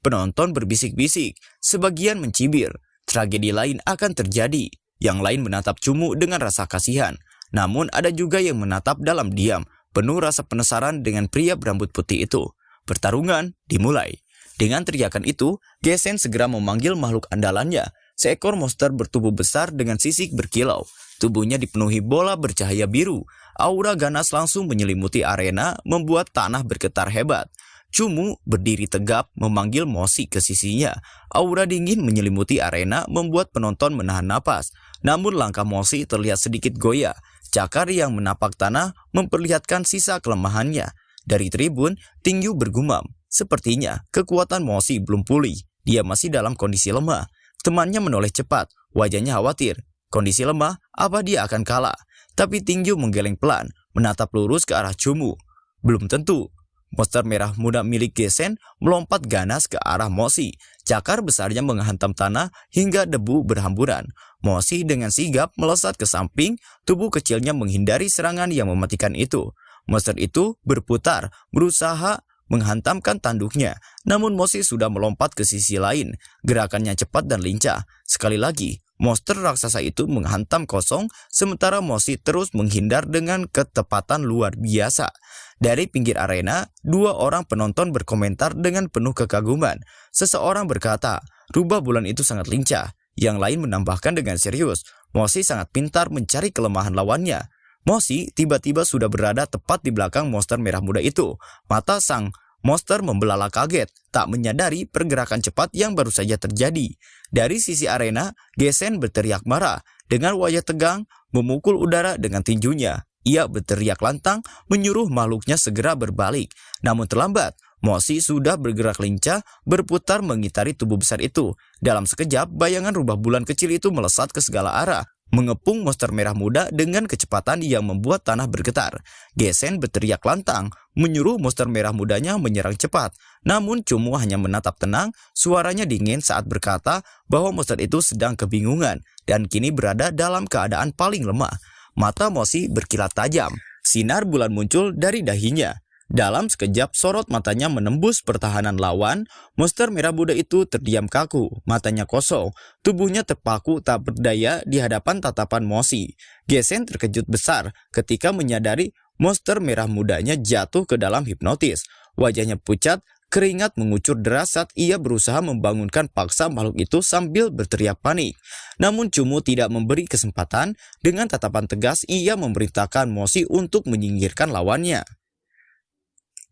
Penonton berbisik-bisik, sebagian mencibir. Tragedi lain akan terjadi. Yang lain menatap Cumu dengan rasa kasihan. Namun ada juga yang menatap dalam diam, penuh rasa penasaran dengan pria berambut putih itu. Pertarungan dimulai. Dengan teriakan itu, Gesen segera memanggil makhluk andalannya. Seekor monster bertubuh besar dengan sisik berkilau. Tubuhnya dipenuhi bola bercahaya biru. Aura ganas langsung menyelimuti arena, membuat tanah bergetar hebat. Cumu berdiri tegap memanggil Mosi ke sisinya. Aura dingin menyelimuti arena membuat penonton menahan napas. Namun langkah Mosi terlihat sedikit goyah. Cakar yang menapak tanah memperlihatkan sisa kelemahannya. Dari tribun, Ting Yu bergumam, "Sepertinya kekuatan Mosi belum pulih. Dia masih dalam kondisi lemah." Temannya menoleh cepat, wajahnya khawatir. Kondisi lemah, apa dia akan kalah? Tapi Ting Yu menggeleng pelan, menatap lurus ke arah Cumu. Belum tentu. Monster merah muda milik Gesen melompat ganas ke arah Mosi. Cakar besarnya menghantam tanah hingga debu berhamburan. Mosi dengan sigap melesat ke samping, tubuh kecilnya menghindari serangan yang mematikan itu. Monster itu berputar, berusaha menghantamkan tanduknya. Namun Mosi sudah melompat ke sisi lain. Gerakannya cepat dan lincah. Sekali lagi, monster raksasa itu menghantam kosong, sementara Mosi terus menghindar dengan ketepatan luar biasa. Dari pinggir arena, dua orang penonton berkomentar dengan penuh kekaguman. Seseorang berkata, "Rubah bulan itu sangat lincah." Yang lain menambahkan dengan serius, "Mosi sangat pintar mencari kelemahan lawannya." Mosi tiba-tiba sudah berada tepat di belakang monster merah muda itu. Mata sang monster membelalak kaget, tak menyadari pergerakan cepat yang baru saja terjadi. Dari sisi arena, Gesen berteriak marah. Dengan wajah tegang, memukul udara dengan tinjunya. Ia berteriak lantang, menyuruh makhluknya segera berbalik. Namun terlambat, Mosi sudah bergerak lincah, berputar mengitari tubuh besar itu. Dalam sekejap, bayangan rubah bulan kecil itu melesat ke segala arah, mengepung monster merah muda dengan kecepatan yang membuat tanah bergetar. Gesen berteriak lantang, menyuruh monster merah mudanya menyerang cepat. Namun Cumu hanya menatap tenang, suaranya dingin saat berkata bahwa monster itu sedang kebingungan. dan kini berada dalam keadaan paling lemah. Mata Mosi berkilat tajam. Sinar bulan muncul dari dahinya. Dalam sekejap sorot matanya menembus pertahanan lawan. Monster merah muda itu terdiam kaku, matanya kosong, tubuhnya terpaku tak berdaya di hadapan tatapan Mosi. Gesen terkejut besar ketika menyadari monster merah mudanya jatuh ke dalam hipnotis. Wajahnya pucat, keringat mengucur deras saat ia berusaha membangunkan paksa makhluk itu sambil berteriak panik. Namun Cumu tidak memberi kesempatan. Dengan tatapan tegas ia memerintahkan Mosi untuk menyingkirkan lawannya.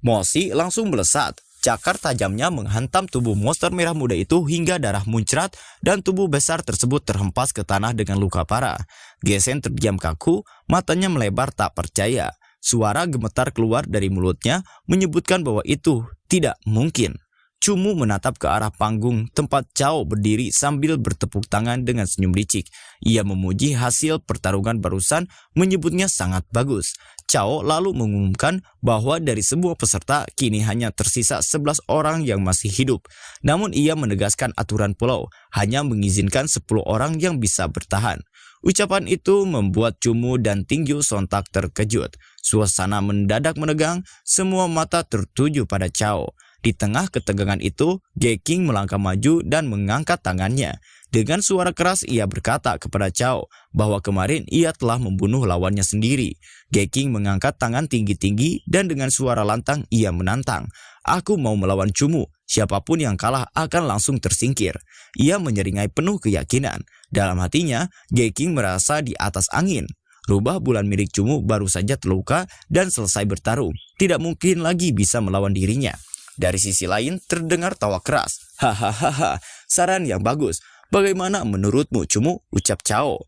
Mosi langsung melesat. Cakar tajamnya menghantam tubuh monster merah muda itu hingga darah muncrat dan tubuh besar tersebut terhempas ke tanah dengan luka parah. Gesen terdiam kaku, matanya melebar tak percaya. Suara gemetar keluar dari mulutnya menyebutkan bahwa itu tidak mungkin. Cumu menatap ke arah panggung tempat Cao berdiri sambil bertepuk tangan dengan senyum licik. Ia memuji hasil pertarungan barusan, menyebutnya sangat bagus. Cao lalu mengumumkan bahwa dari semua peserta kini hanya tersisa 11 orang yang masih hidup. Namun ia menegaskan aturan pulau, hanya mengizinkan 10 orang yang bisa bertahan. Ucapan itu membuat Cumu dan Tingyu sontak terkejut. Suasana mendadak menegang, semua mata tertuju pada Cao. Di tengah ketegangan itu, Geking melangkah maju dan mengangkat tangannya. Dengan suara keras ia berkata kepada Cao bahwa kemarin ia telah membunuh lawannya sendiri. Geking mengangkat tangan tinggi-tinggi dan dengan suara lantang ia menantang. Aku mau melawan Cumu, siapapun yang kalah akan langsung tersingkir. Ia menyeringai penuh keyakinan. Dalam hatinya, Geking merasa di atas angin. Rubah bulan milik Cumu baru saja terluka dan selesai bertarung. Tidak mungkin lagi bisa melawan dirinya. Dari sisi lain terdengar tawa keras. Hahaha, saran yang bagus. Bagaimana menurutmu Cumu? Ucap Cao.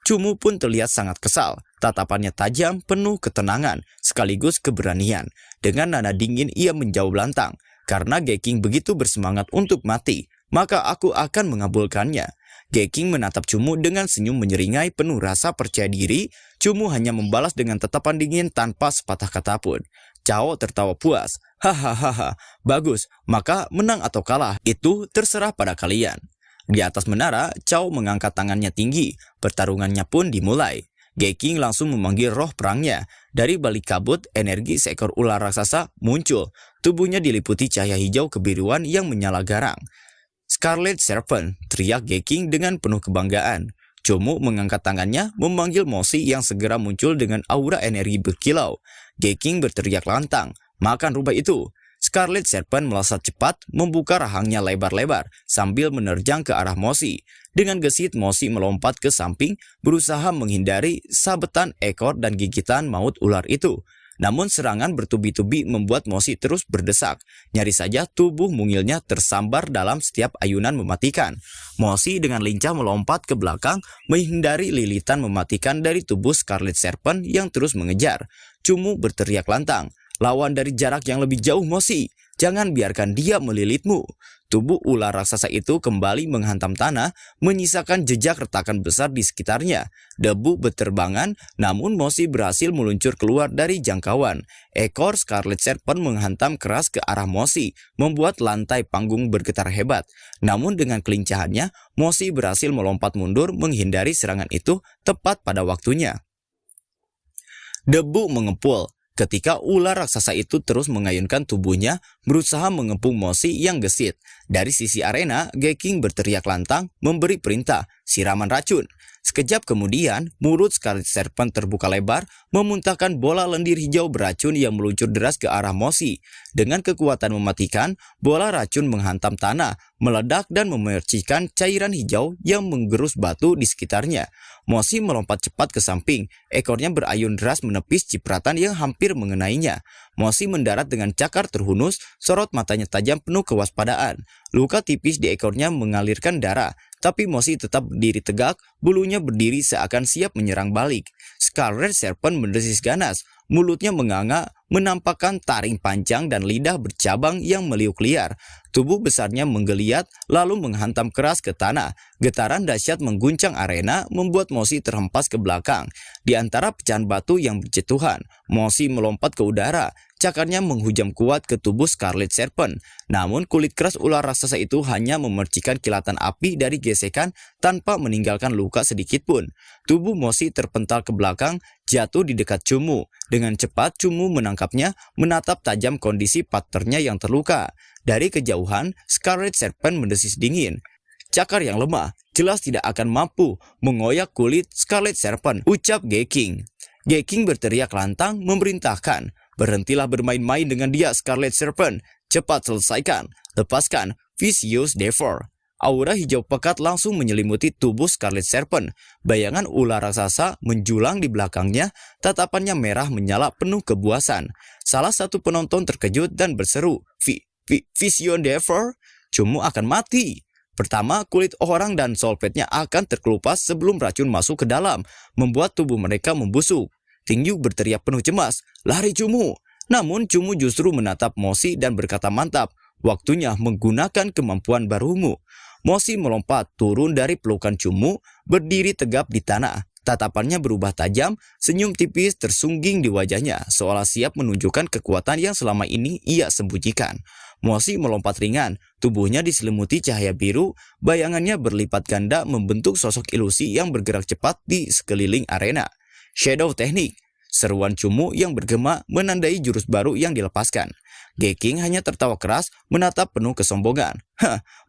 Cumu pun terlihat sangat kesal. Tatapannya tajam, penuh ketenangan, sekaligus keberanian. Dengan nada dingin ia menjawab lantang. Karena Geking begitu bersemangat untuk mati, maka aku akan mengabulkannya. Geking menatap Cumu dengan senyum menyeringai penuh rasa percaya diri. Cumu hanya membalas dengan tatapan dingin tanpa sepatah kata pun. Cao tertawa puas. Hahaha, bagus, maka menang atau kalah, itu terserah pada kalian. Di atas menara, Cao mengangkat tangannya tinggi, pertarungannya pun dimulai. Geking langsung memanggil roh perangnya. Dari balik kabut, energi seekor ular raksasa muncul. Tubuhnya diliputi cahaya hijau kebiruan yang menyala garang. Scarlet Serpent, teriak Geking dengan penuh kebanggaan. Cumu mengangkat tangannya, memanggil Mosi yang segera muncul dengan aura energi berkilau. Geking berteriak lantang, makan rubah itu. Scarlet Serpent melesat cepat, membuka rahangnya lebar-lebar, sambil menerjang ke arah Mosi. Dengan gesit, Mosi melompat ke samping, berusaha menghindari sabetan ekor dan gigitan maut ular itu. Namun serangan bertubi-tubi membuat Mosi terus berdesak. Nyaris saja tubuh mungilnya tersambar dalam setiap ayunan mematikan. Mosi dengan lincah melompat ke belakang, menghindari lilitan mematikan dari tubuh Scarlet Serpent yang terus mengejar. Cumu berteriak lantang, lawan dari jarak yang lebih jauh Mosi, jangan biarkan dia melilitmu. Tubuh ular raksasa itu kembali menghantam tanah, menyisakan jejak retakan besar di sekitarnya. Debu berterbangan, namun Mosi berhasil meluncur keluar dari jangkauan. Ekor Scarlet Serpent menghantam keras ke arah Mosi, membuat lantai panggung bergetar hebat. Namun dengan kelincahannya, Mosi berhasil melompat mundur menghindari serangan itu tepat pada waktunya. Debu mengepul. Ketika ular raksasa itu terus mengayunkan tubuhnya, berusaha mengepung Mosi yang gesit. Dari sisi arena, Geking berteriak lantang, memberi perintah, siraman racun. Sekejap kemudian, mulut Scarlet Serpent terbuka lebar, memuntahkan bola lendir hijau beracun yang meluncur deras ke arah Mosi. Dengan kekuatan mematikan, bola racun menghantam tanah, meledak dan memercikan cairan hijau yang menggerus batu di sekitarnya. Mosi melompat cepat ke samping, ekornya berayun deras menepis cipratan yang hampir mengenainya. Mosi mendarat dengan cakar terhunus, sorot matanya tajam penuh kewaspadaan. Luka tipis di ekornya mengalirkan darah, tapi Mosi tetap berdiri tegak, bulunya berdiri seakan siap menyerang balik. Scarlet Serpent mendesis ganas, mulutnya menganga, menampakkan taring panjang dan lidah bercabang yang meliuk liar. Tubuh besarnya menggeliat, lalu menghantam keras ke tanah. Getaran dahsyat mengguncang arena, membuat Mosi terhempas ke belakang. Di antara pecahan batu yang berjatuhan, Mosi melompat ke udara. cakarnya menghujam kuat ke tubuh Scarlet Serpent. Namun kulit keras ular raksasa itu hanya memercikan kilatan api dari gesekan tanpa meninggalkan luka sedikit pun. Tubuh Mosi terpental ke belakang, jatuh di dekat Cumu. Dengan cepat Cumu menangkapnya, menatap tajam kondisi partnernya yang terluka. Dari kejauhan, Scarlet Serpent mendesis dingin. Cakar yang lemah jelas tidak akan mampu mengoyak kulit Scarlet Serpent, ucap Geking. Geking berteriak lantang memerintahkan, "Berhentilah bermain-main dengan dia, Scarlet Serpent. Cepat selesaikan. Lepaskan Vicious Devourer." Aura hijau pekat langsung menyelimuti tubuh Scarlet Serpent. Bayangan ular raksasa menjulang di belakangnya, tatapannya merah menyala penuh kebuasan. Salah satu penonton terkejut dan berseru, Vicious Devourer? Cumu akan mati. Pertama, kulit orang dan solpetnya akan terkelupas sebelum racun masuk ke dalam, membuat tubuh mereka membusuk. Tingyu berteriak penuh cemas, "Lari Cumu!" Namun Cumu justru menatap Mosi dan berkata mantap, "Waktunya menggunakan kemampuan barumu." Mosi melompat turun dari pelukan Cumu, berdiri tegap di tanah. Tatapannya berubah tajam, senyum tipis tersungging di wajahnya, seolah siap menunjukkan kekuatan yang selama ini ia sembunyikan. Mosi melompat ringan, tubuhnya diselimuti cahaya biru, bayangannya berlipat ganda membentuk sosok ilusi yang bergerak cepat di sekeliling arena. Shadow Technique, seruan Cumu yang bergema menandai jurus baru yang dilepaskan. Geking hanya tertawa keras, menatap penuh kesombongan.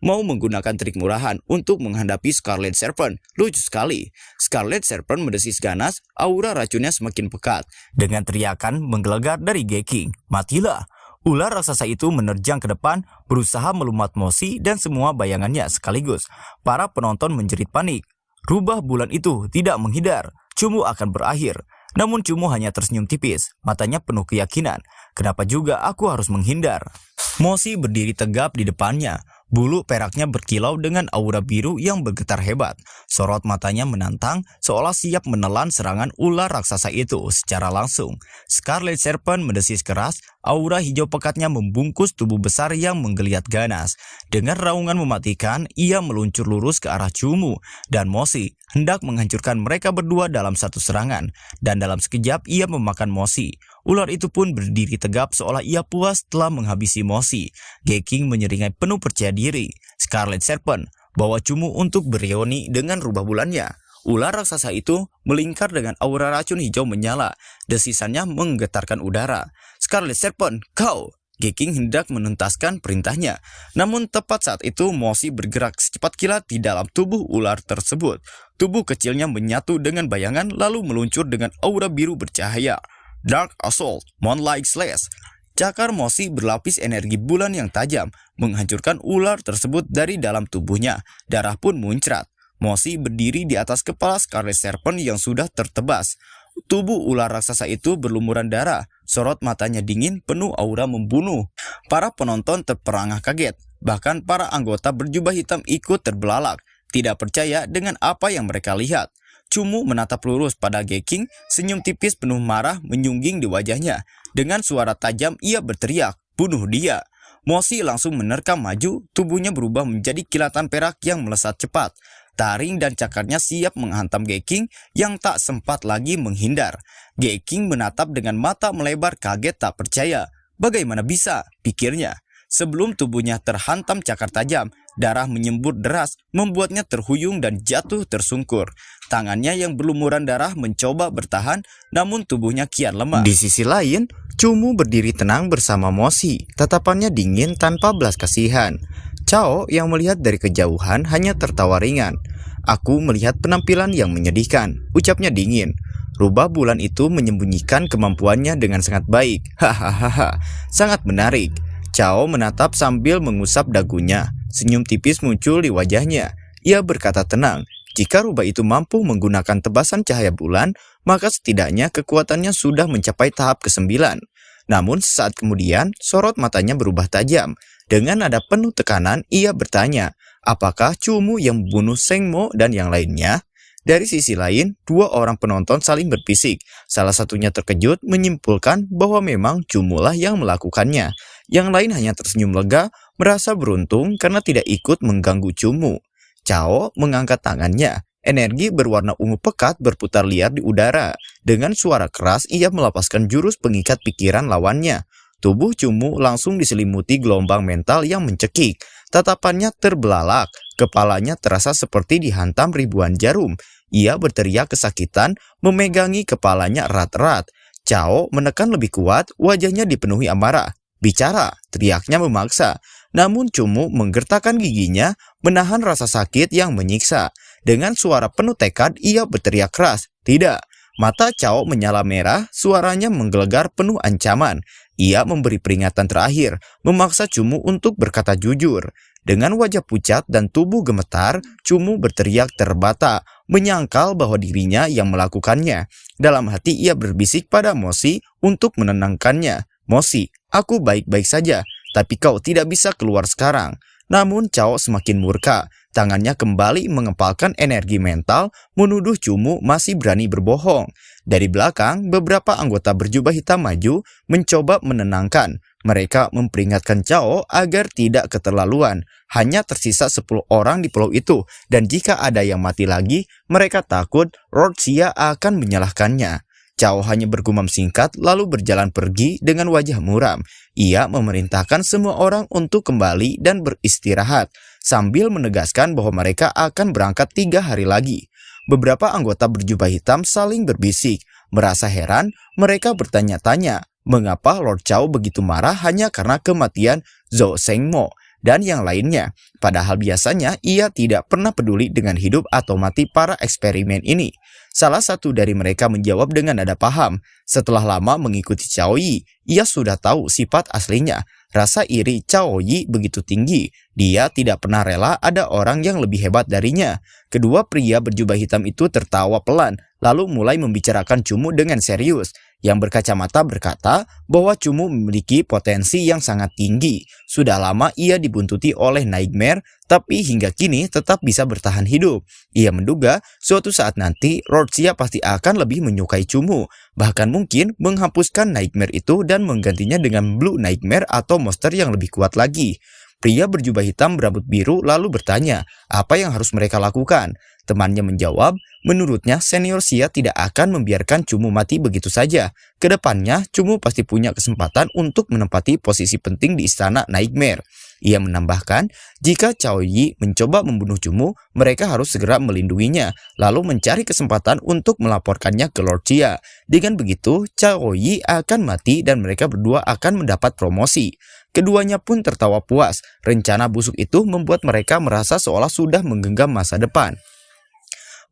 Mau menggunakan trik murahan untuk menghadapi Scarlet Serpent? Lucu sekali. Scarlet Serpent mendesis ganas, aura racunnya semakin pekat. Dengan teriakan menggelegar dari Geking, "Matilah!" Ular raksasa itu menerjang ke depan, berusaha melumat Mosi dan semua bayangannya sekaligus. Para penonton menjerit panik. Rubah bulan itu tidak menghindar. Cumu akan berakhir. Namun Cumu hanya tersenyum tipis, matanya penuh keyakinan. Kenapa juga aku harus menghindar? Mosi berdiri tegap di depannya. Bulu peraknya berkilau dengan aura biru yang bergetar hebat. Sorot matanya menantang, seolah siap menelan serangan ular raksasa itu secara langsung. Scarlet Serpent mendesis keras, aura hijau pekatnya membungkus tubuh besar yang menggeliat ganas. Dengan raungan mematikan, ia meluncur lurus ke arah Cumu dan Mosi, hendak menghancurkan mereka berdua dalam satu serangan. Dan dalam sekejap ia memakan Mosi. Ular itu pun berdiri tegap seolah ia puas telah menghabisi Mosi. Geking menyeringai penuh percaya diri. Scarlet Serpent, bawa Cumu untuk bereuni dengan rubah bulannya. Ular raksasa itu melingkar dengan aura racun hijau menyala. Desisannya menggetarkan udara. Scarlet Serpent, kau! Geking hendak menuntaskan perintahnya. Namun tepat saat itu Mosi bergerak secepat kilat di dalam tubuh ular tersebut. Tubuh kecilnya menyatu dengan bayangan lalu meluncur dengan aura biru bercahaya. Dark Assault, Moonlight Slash. Cakar Mosi berlapis energi bulan yang tajam, menghancurkan ular tersebut dari dalam tubuhnya. Darah pun muncrat. Mosi berdiri di atas kepala Scarlet Serpent yang sudah tertebas. Tubuh ular raksasa itu berlumuran darah. Sorot matanya dingin, penuh aura membunuh. Para penonton terperangah kaget. Bahkan para anggota berjubah hitam ikut terbelalak, tidak percaya dengan apa yang mereka lihat. Cumu menatap lurus pada Geking, senyum tipis penuh marah menyungging di wajahnya. Dengan suara tajam ia berteriak, "Bunuh dia!" Mosi langsung menerkam maju, tubuhnya berubah menjadi kilatan perak yang melesat cepat. Taring dan cakarnya siap menghantam Geking yang tak sempat lagi menghindar. Geking menatap dengan mata melebar kaget tak percaya. Bagaimana bisa? Pikirnya. Sebelum tubuhnya terhantam cakar tajam, darah menyembur deras, membuatnya terhuyung dan jatuh tersungkur. Tangannya yang berlumuran darah mencoba bertahan, namun tubuhnya kian lemah. Di sisi lain, Cumu berdiri tenang bersama Mosi, tatapannya dingin tanpa belas kasihan. Cao yang melihat dari kejauhan hanya tertawa ringan. "Aku melihat penampilan yang menyedihkan," ucapnya dingin. Rubah bulan itu menyembunyikan kemampuannya dengan sangat baik. Hahaha, sangat menarik. Cao menatap sambil mengusap dagunya. Senyum tipis muncul di wajahnya. Ia berkata tenang, jika rubah itu mampu menggunakan tebasan cahaya bulan, maka setidaknya kekuatannya sudah mencapai tahap ke-9. Namun sesaat kemudian, sorot matanya berubah tajam. Dengan nada penuh tekanan, ia bertanya, apakah Cumu yang membunuh Sengmo dan yang lainnya? Dari sisi lain, dua orang penonton saling berbisik. Salah satunya terkejut menyimpulkan bahwa memang Cumulah yang melakukannya. Yang lain hanya tersenyum lega, merasa beruntung karena tidak ikut mengganggu Cumu. Cao mengangkat tangannya. Energi berwarna ungu pekat berputar liar di udara. Dengan suara keras, ia melepaskan jurus pengikat pikiran lawannya. tubuh Cumu langsung diselimuti gelombang mental yang mencekik. Tatapannya terbelalak, kepalanya terasa seperti dihantam ribuan jarum. Ia berteriak kesakitan, memegangi kepalanya erat-erat. Cao menekan lebih kuat, wajahnya dipenuhi amarah. Bicara, teriaknya memaksa. Namun Cumu menggertakkan giginya, menahan rasa sakit yang menyiksa. Dengan suara penuh tekad, ia berteriak keras. Tidak. Mata Cao menyala merah, suaranya menggelegar penuh ancaman. Ia memberi peringatan terakhir, memaksa Cumu untuk berkata jujur. Dengan wajah pucat dan tubuh gemetar, Cumu berteriak terbata, menyangkal bahwa dirinya yang melakukannya. Dalam hati ia berbisik pada Mosi untuk menenangkannya. Mosi, aku baik-baik saja, tapi kau tidak bisa keluar sekarang. Namun Cao semakin murka. Tangannya kembali mengepalkan energi mental, menuduh Cumu masih berani berbohong. Dari belakang, beberapa anggota berjubah hitam maju, mencoba menenangkan. Mereka memperingatkan Cao agar tidak keterlaluan. Hanya tersisa 10 orang di pulau itu, dan jika ada yang mati lagi, mereka takut Lord Xia akan menyalahkannya. Cao hanya bergumam singkat lalu berjalan pergi dengan wajah muram. Ia memerintahkan semua orang untuk kembali dan beristirahat, sambil menegaskan bahwa mereka akan berangkat 3 hari lagi. Beberapa anggota berjubah hitam saling berbisik. Merasa heran, mereka bertanya-tanya, mengapa Lord Cao begitu marah hanya karena kematian Zhou Shengmo dan yang lainnya. Padahal biasanya ia tidak pernah peduli dengan hidup atau mati para eksperimen ini. Salah satu dari mereka menjawab dengan nada paham. Setelah lama mengikuti Cao Yi, ia sudah tahu sifat aslinya. Rasa iri Cao Yi begitu tinggi. Dia tidak pernah rela ada orang yang lebih hebat darinya. Kedua pria berjubah hitam itu tertawa pelan, lalu mulai membicarakan Cumu dengan serius. Yang berkacamata berkata bahwa Cumu memiliki potensi yang sangat tinggi. Sudah lama ia dibuntuti oleh Nightmare, tapi hingga kini tetap bisa bertahan hidup. Ia menduga suatu saat nanti Lord Xia pasti akan lebih menyukai Cumu, bahkan mungkin menghapuskan Nightmare itu dan menggantinya dengan Blue Nightmare atau monster yang lebih kuat lagi. Pria berjubah hitam berambut biru lalu bertanya, apa yang harus mereka lakukan? Temannya menjawab, menurutnya senior Xia tidak akan membiarkan Cumu mati begitu saja. Kedepannya, Cumu pasti punya kesempatan untuk menempati posisi penting di istana Nightmare. Ia menambahkan, jika Cao Yi mencoba membunuh Cumu, mereka harus segera melindunginya, lalu mencari kesempatan untuk melaporkannya ke Lord Xia. Dengan begitu, Cao Yi akan mati dan mereka berdua akan mendapat promosi. Keduanya pun tertawa puas. Rencana busuk itu membuat mereka merasa seolah sudah menggenggam masa depan.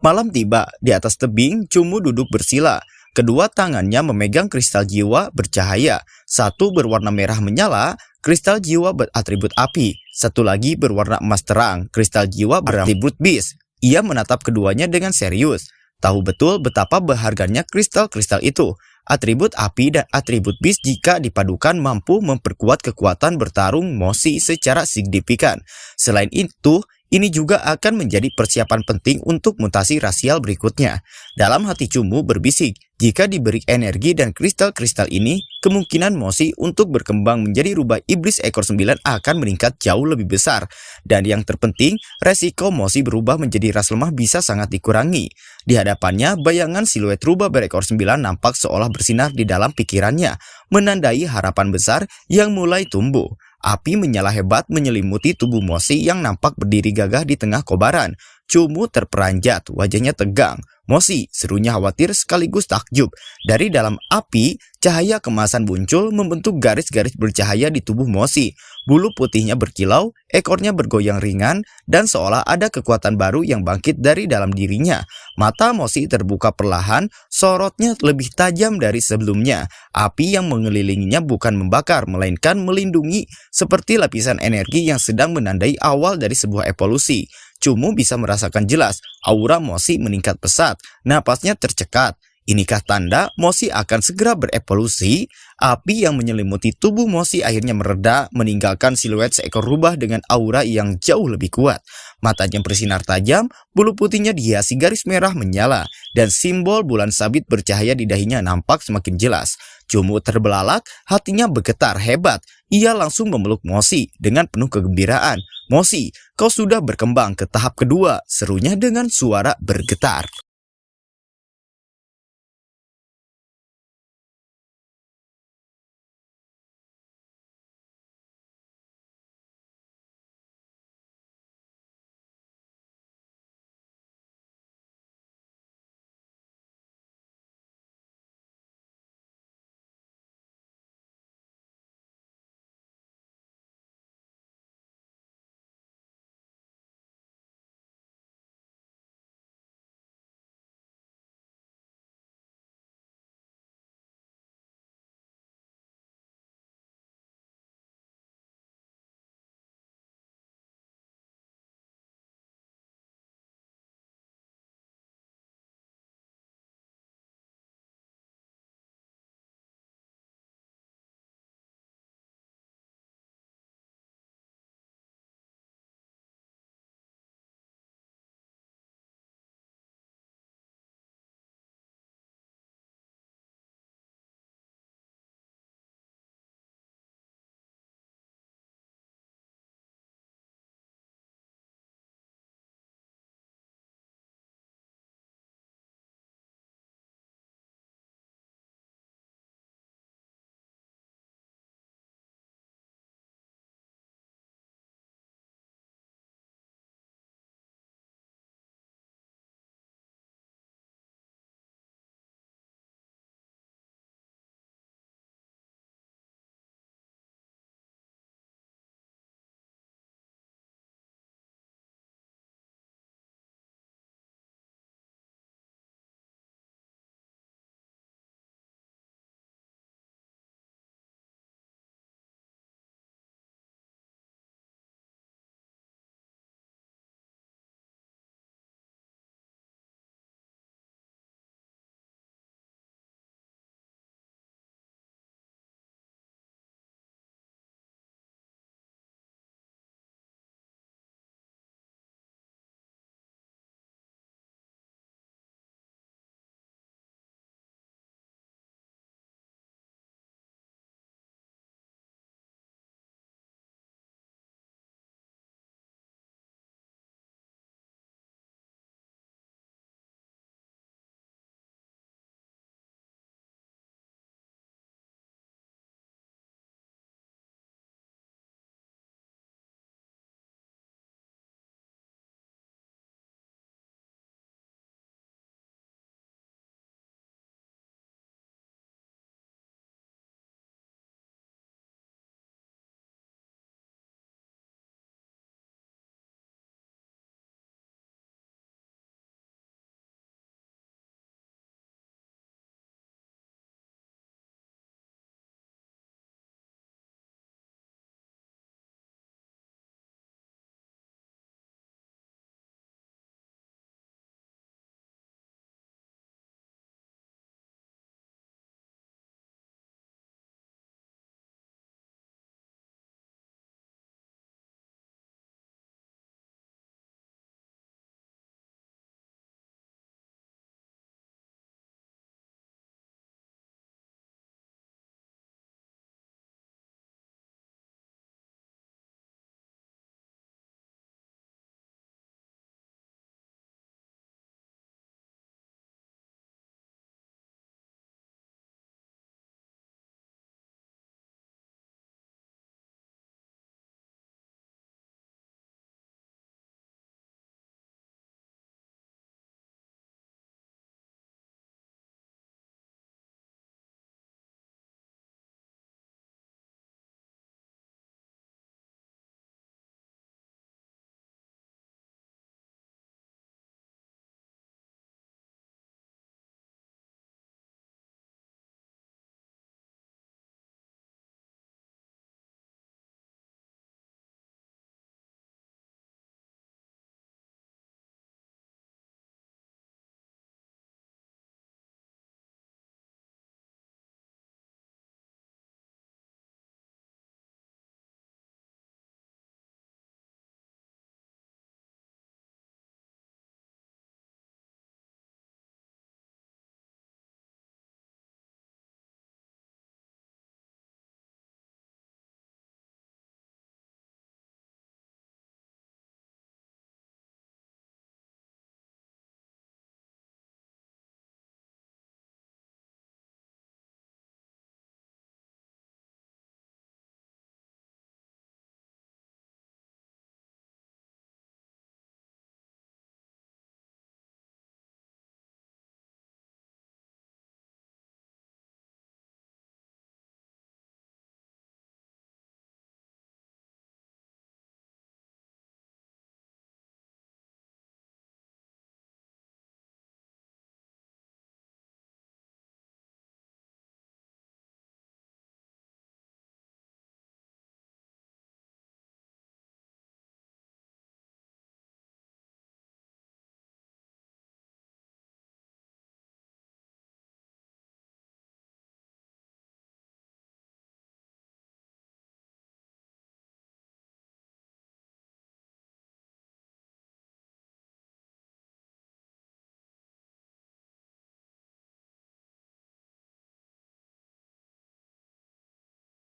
Malam tiba, di atas tebing, Cumu duduk bersila. Kedua tangannya memegang kristal jiwa bercahaya. Satu berwarna merah menyala, kristal jiwa beratribut api. Satu lagi berwarna emas terang, kristal jiwa beratribut bis. Ia menatap keduanya dengan serius. Tahu betul betapa berharganya kristal-kristal itu. Atribut api dan atribut bis jika dipadukan mampu memperkuat kekuatan bertarung Mosi secara signifikan. Selain itu, ini juga akan menjadi persiapan penting untuk mutasi rasial berikutnya. Dalam hati Cumu berbisik, jika diberi energi dan kristal-kristal ini, kemungkinan Mosi untuk berkembang menjadi rubah iblis ekor 9 akan meningkat jauh lebih besar. Dan yang terpenting, resiko Mosi berubah menjadi ras lemah bisa sangat dikurangi. Di hadapannya, bayangan siluet rubah berekor 9 nampak seolah bersinar di dalam pikirannya, menandai harapan besar yang mulai tumbuh. Api menyala hebat menyelimuti tubuh Mosi yang nampak berdiri gagah di tengah kobaran. Cumu terperanjat, wajahnya tegang. Mosi, serunya khawatir sekaligus takjub. Dari dalam api, cahaya kemasan muncul membentuk garis-garis bercahaya di tubuh Mosi. Bulu putihnya berkilau, ekornya bergoyang ringan, dan seolah ada kekuatan baru yang bangkit dari dalam dirinya. Mata Mosi terbuka perlahan, sorotnya lebih tajam dari sebelumnya. Api yang mengelilinginya bukan membakar, melainkan melindungi, seperti lapisan energi yang sedang menandai awal dari sebuah evolusi. Cumu bisa merasakan jelas, aura Mosi meningkat pesat, napasnya tercekat. Inikah tanda Mosi akan segera berevolusi? Api yang menyelimuti tubuh Mosi akhirnya mereda, meninggalkan siluet seekor rubah dengan aura yang jauh lebih kuat. Matanya bersinar tajam, bulu putihnya dihiasi garis merah menyala, dan simbol bulan sabit bercahaya di dahinya nampak semakin jelas. Cumu terbelalak, hatinya bergetar hebat. Ia langsung memeluk Mosi dengan penuh kegembiraan. Mosi, kau sudah berkembang ke tahap kedua, serunya dengan suara bergetar.